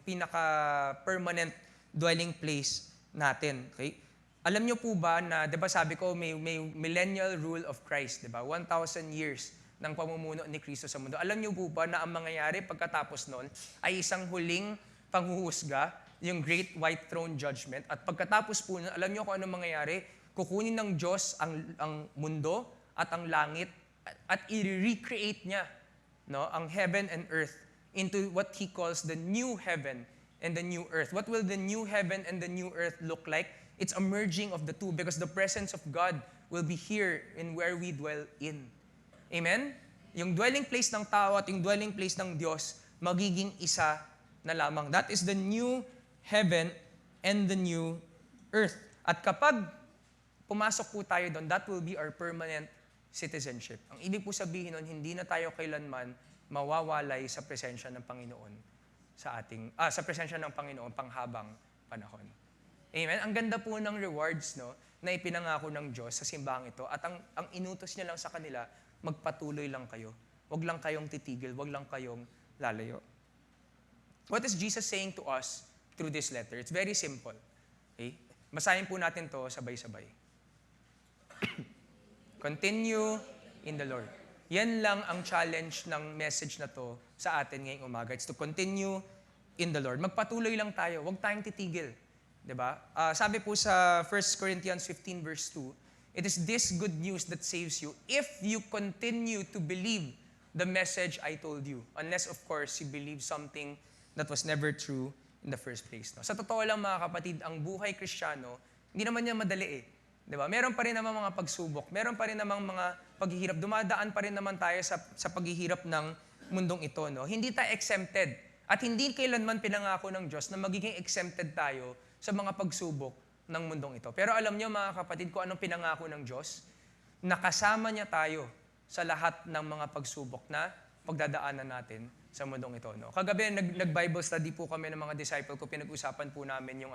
pinaka-permanent dwelling place natin. Okay? Alam niyo po ba na, 'di ba sabi ko, may millennial rule of Christ, 'di ba? 1,000 years ng pamumuno ni Kristo sa mundo. Alam niyo po ba na ang mangyayari pagkatapos noon ay isang huling panghuhusga, yung Great White Throne Judgment. At pagkatapos po nun, alam niyo kung anong mangyayari? Kukunin ng Diyos ang mundo at ang langit at i-recreate niya, no, ang heaven and earth into what He calls the new heaven and the new earth. What will the new heaven and the new earth look like? It's a merging of the two because the presence of God will be here in where we dwell in. Amen? Yung dwelling place ng tao at yung dwelling place ng Diyos, magiging isa na lamang. That is the new heaven and the new earth. At kapag pumasok po tayo doon, that will be our permanent citizenship. Ang ibig po sabihin nun, hindi na tayo kailanman mawawalay sa presensya ng Panginoon sa presensya ng Panginoon panghabang panahon. Amen? Ang ganda po ng rewards, no, na ipinangako ng Diyos sa simbahang ito. At ang inutos niya lang sa kanila, magpatuloy lang kayo. Huwag lang kayong titigil, huwag lang kayong lalayo. What is Jesus saying to us through this letter? It's very simple. Okay? Basahin po natin to sabay-sabay. Continue in the Lord. Yan lang ang challenge ng message na to sa atin ngayong umaga. It's to continue in the Lord. Magpatuloy lang tayo. Huwag tayong titigil. Diba? Sabi po sa 1 Corinthians 15 verse 2, it is this good news that saves you if you continue to believe the message I told you. Unless, of course, you believe something that was never true in the first place. No? Sa totoo lang, mga kapatid, ang buhay Kristiyano, hindi naman niya madali eh. Diba? Meron pa rin namang mga pagsubok. Meron pa rin namang mga paghihirap. Dumadaan pa rin naman tayo sa paghihirap ng mundong ito. No? Hindi tayo exempted. At hindi kailanman pinangako ng Diyos na magiging exempted tayo sa mga pagsubok ng mundong ito. Pero alam niyo, mga kapatid, kung anong pinangako ng Diyos? Nakasama niya tayo sa lahat ng mga pagsubok na pagdadaanan natin sa mundong ito. No? Kagabi, nag-Bible study po kami ng mga disciple ko. Pinag-usapan po namin yung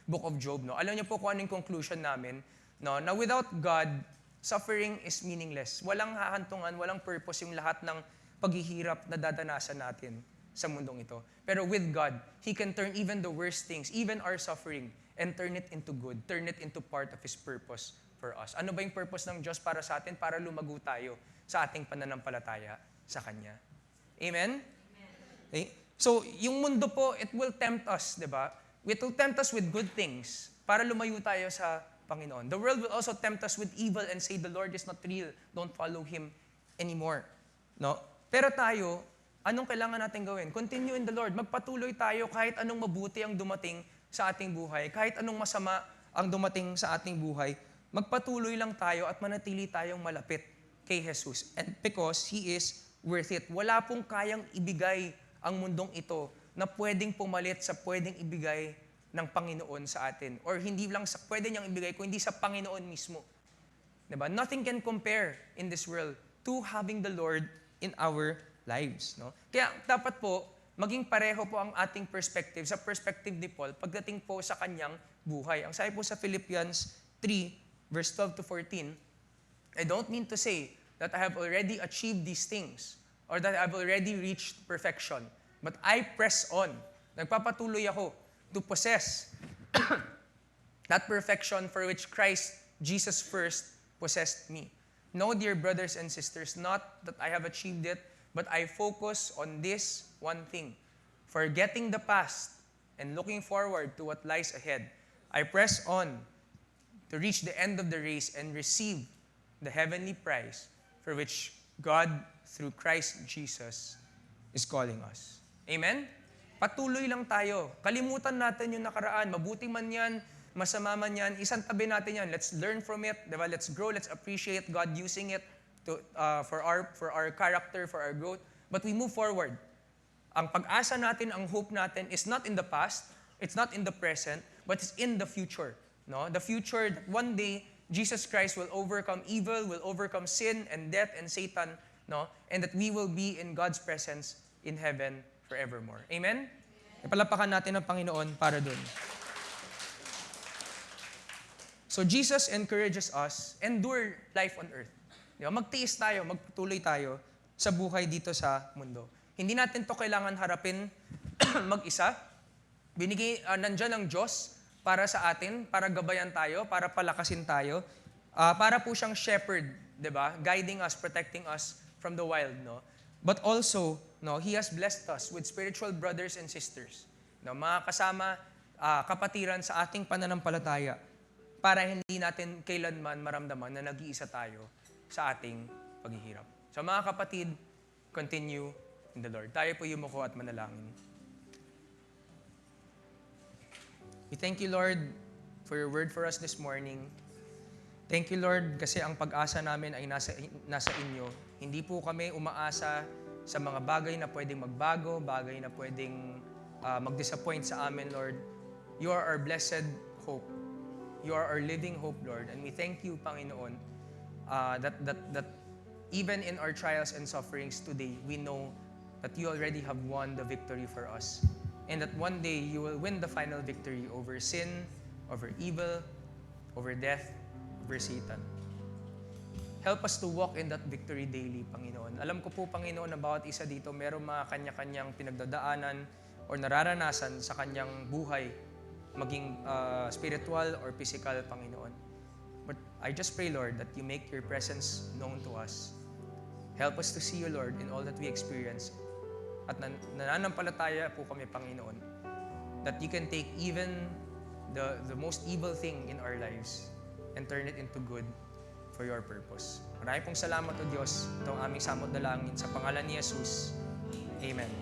Book of Job. No? Alam niyo po kung anong conclusion namin? No? Na without God, suffering is meaningless. Walang hahantungan, walang purpose yung lahat ng paghihirap na dadanasan natin sa mundong ito. Pero with God, He can turn even the worst things, even our suffering, and turn it into good, turn it into part of His purpose for us. Ano ba yung purpose ng Diyos para sa atin? Para lumago tayo sa ating pananampalataya sa Kanya. Amen? Okay? So, yung mundo po, it will tempt us, di ba? It will tempt us with good things para lumayo tayo sa Panginoon. The world will also tempt us with evil and say, the Lord is not real. Don't follow Him anymore. No? Pero tayo, anong kailangan natin gawin? Continue in the Lord. Magpatuloy tayo kahit anong mabuti ang dumating sa ating buhay, kahit anong masama ang dumating sa ating buhay. Magpatuloy lang tayo at manatili tayong malapit kay Jesus. And because He is worth it. Wala pong kayang ibigay ang mundong ito na pwedeng pumalit sa pwedeng ibigay ng Panginoon sa atin. Or hindi lang sa pwede niyang ibigay, kundi sa Panginoon mismo. Diba? Nothing can compare in this world to having the Lord in our lives. No? Kaya dapat po, maging pareho po ang ating perspective sa perspective ni Paul pagdating po sa kanyang buhay. Ang sabi po sa Philippians 3, verse 12 to 14, I don't mean to say that I have already achieved these things or that I have already reached perfection, but I press on. Nagpapatuloy ako to possess that perfection for which Christ Jesus first possessed me. No, dear brothers and sisters, not that I have achieved it, but I focus on this one thing, forgetting the past and looking forward to what lies ahead. I press on to reach the end of the race and receive the heavenly prize for which God, through Christ Jesus, is calling us. Amen? Patuloy lang tayo. Kalimutan natin yung nakaraan. Mabuti man yan, masama man yan, isang tabi natin yan. Let's learn from it. Diba? Let's grow. Let's appreciate God using it for our character, for our growth. But we move forward. Ang pag-asa natin, ang hope natin is not in the past, it's not in the present, but it's in the future. No? The future that one day, Jesus Christ will overcome evil, will overcome sin and death and Satan, no? And that we will be in God's presence in heaven forevermore. Amen? Ipalapakan natin ang Panginoon para dun. So Jesus encourages us, endure life on earth. Diba? Magtiis tayo, magpatuloy tayo sa buhay dito sa mundo. Hindi natin to kailangan harapin mag-isa. Nandyan ang Diyos para sa atin, para gabayan tayo, para palakasin tayo, para po siyang shepherd, diba? Guiding us, protecting us from the wild, no? But also, no, He has blessed us with spiritual brothers and sisters. No, mga kasama, kapatiran sa ating pananampalataya para hindi natin kailanman maramdaman na nag-iisa tayo sa ating paghihirap. So mga kapatid, continue in the Lord. Tayo po yumuko at manalangin. We thank you, Lord, for your word for us this morning. Thank you, Lord, kasi ang pag-asa namin ay nasa inyo. Hindi po kami umaasa sa mga bagay na pwedeng magbago, bagay na pwedeng mag-disappoint sa amin, Lord. You are our blessed hope. You are our living hope, Lord. And we thank you, Panginoon, that even in our trials and sufferings today, we know that you already have won the victory for us. And that one day, you will win the final victory over sin, over evil, over death, over Satan. Help us to walk in that victory daily, Panginoon. Alam ko po, Panginoon, na bawat isa dito merong mga kanya-kanyang pinagdadaanan o nararanasan sa kanyang buhay, maging spiritual or physical, Panginoon. But I just pray, Lord, that you make your presence known to us. Help us to see you, Lord, in all that we experience. At nananampalataya po kami, Panginoon, that you can take even the most evil thing in our lives and turn it into good for your purpose. Maraming pong salamat o Diyos, itong aming samot dalangin sa pangalan ni Jesus. Amen.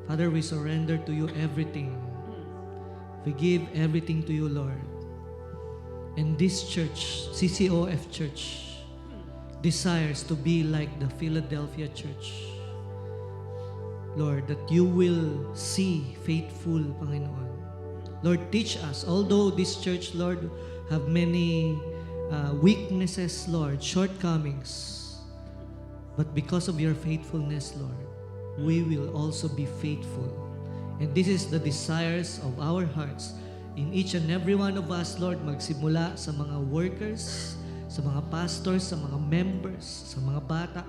Father, we surrender to you everything. We give everything to you, Lord. And this church, CCOF Church, desires to be like the Philadelphia Church. Lord, that you will see faithful, Panginoon. Lord, teach us. Although this church, Lord, have many weaknesses, Lord, shortcomings, but because of your faithfulness, Lord, we will also be faithful. And this is the desires of our hearts in each and every one of us, Lord, magsimula sa mga workers, sa mga pastors, sa mga members, sa mga bata.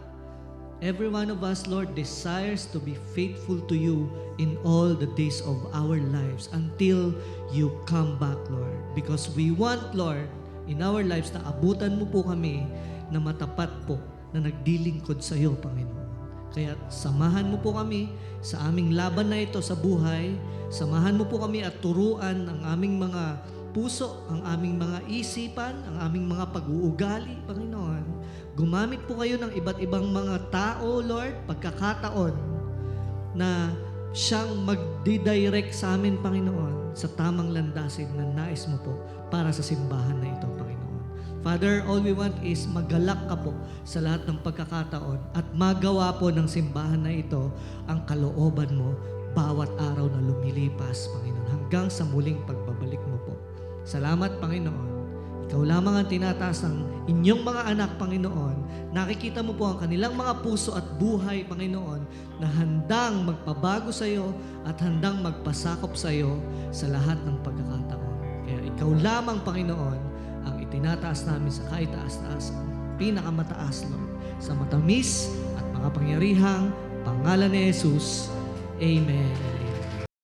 Every one of us, Lord, desires to be faithful to you in all the days of our lives until you come back, Lord. Because we want, Lord, in our lives na abutan mo po kami na matapat po na nagdilingkod sa iyo, Panginoon. Kaya samahan mo po kami sa aming laban na ito sa buhay. Samahan mo po kami at turuan ang aming mga puso, ang aming mga isipan, ang aming mga pag-uugali, Panginoon. Gumamit po kayo ng iba't ibang mga tao, Lord, pagkakataon na siyang magdidirect sa amin, Panginoon, sa tamang landasin na nais mo po para sa simbahan na ito, Panginoon. Father, all we want is magalak ka po sa lahat ng pagkakataon at magawa po ng simbahan na ito ang kalooban mo bawat araw na lumilipas, Panginoon, hanggang sa muling pagbabalik mo po. Salamat, Panginoon. Ikaw lamang ang tinataas ng inyong mga anak, Panginoon. Nakikita mo po ang kanilang mga puso at buhay, Panginoon, na handang magpabago sa iyo at handang magpasakop sa iyo sa lahat ng pagkakataon. Kaya ikaw lamang, Panginoon, ang itinataas namin sa kaitaas-taasan, pinakamataas, Lord, sa matamis at makapangyarihang pangalan ni Jesus. Amen.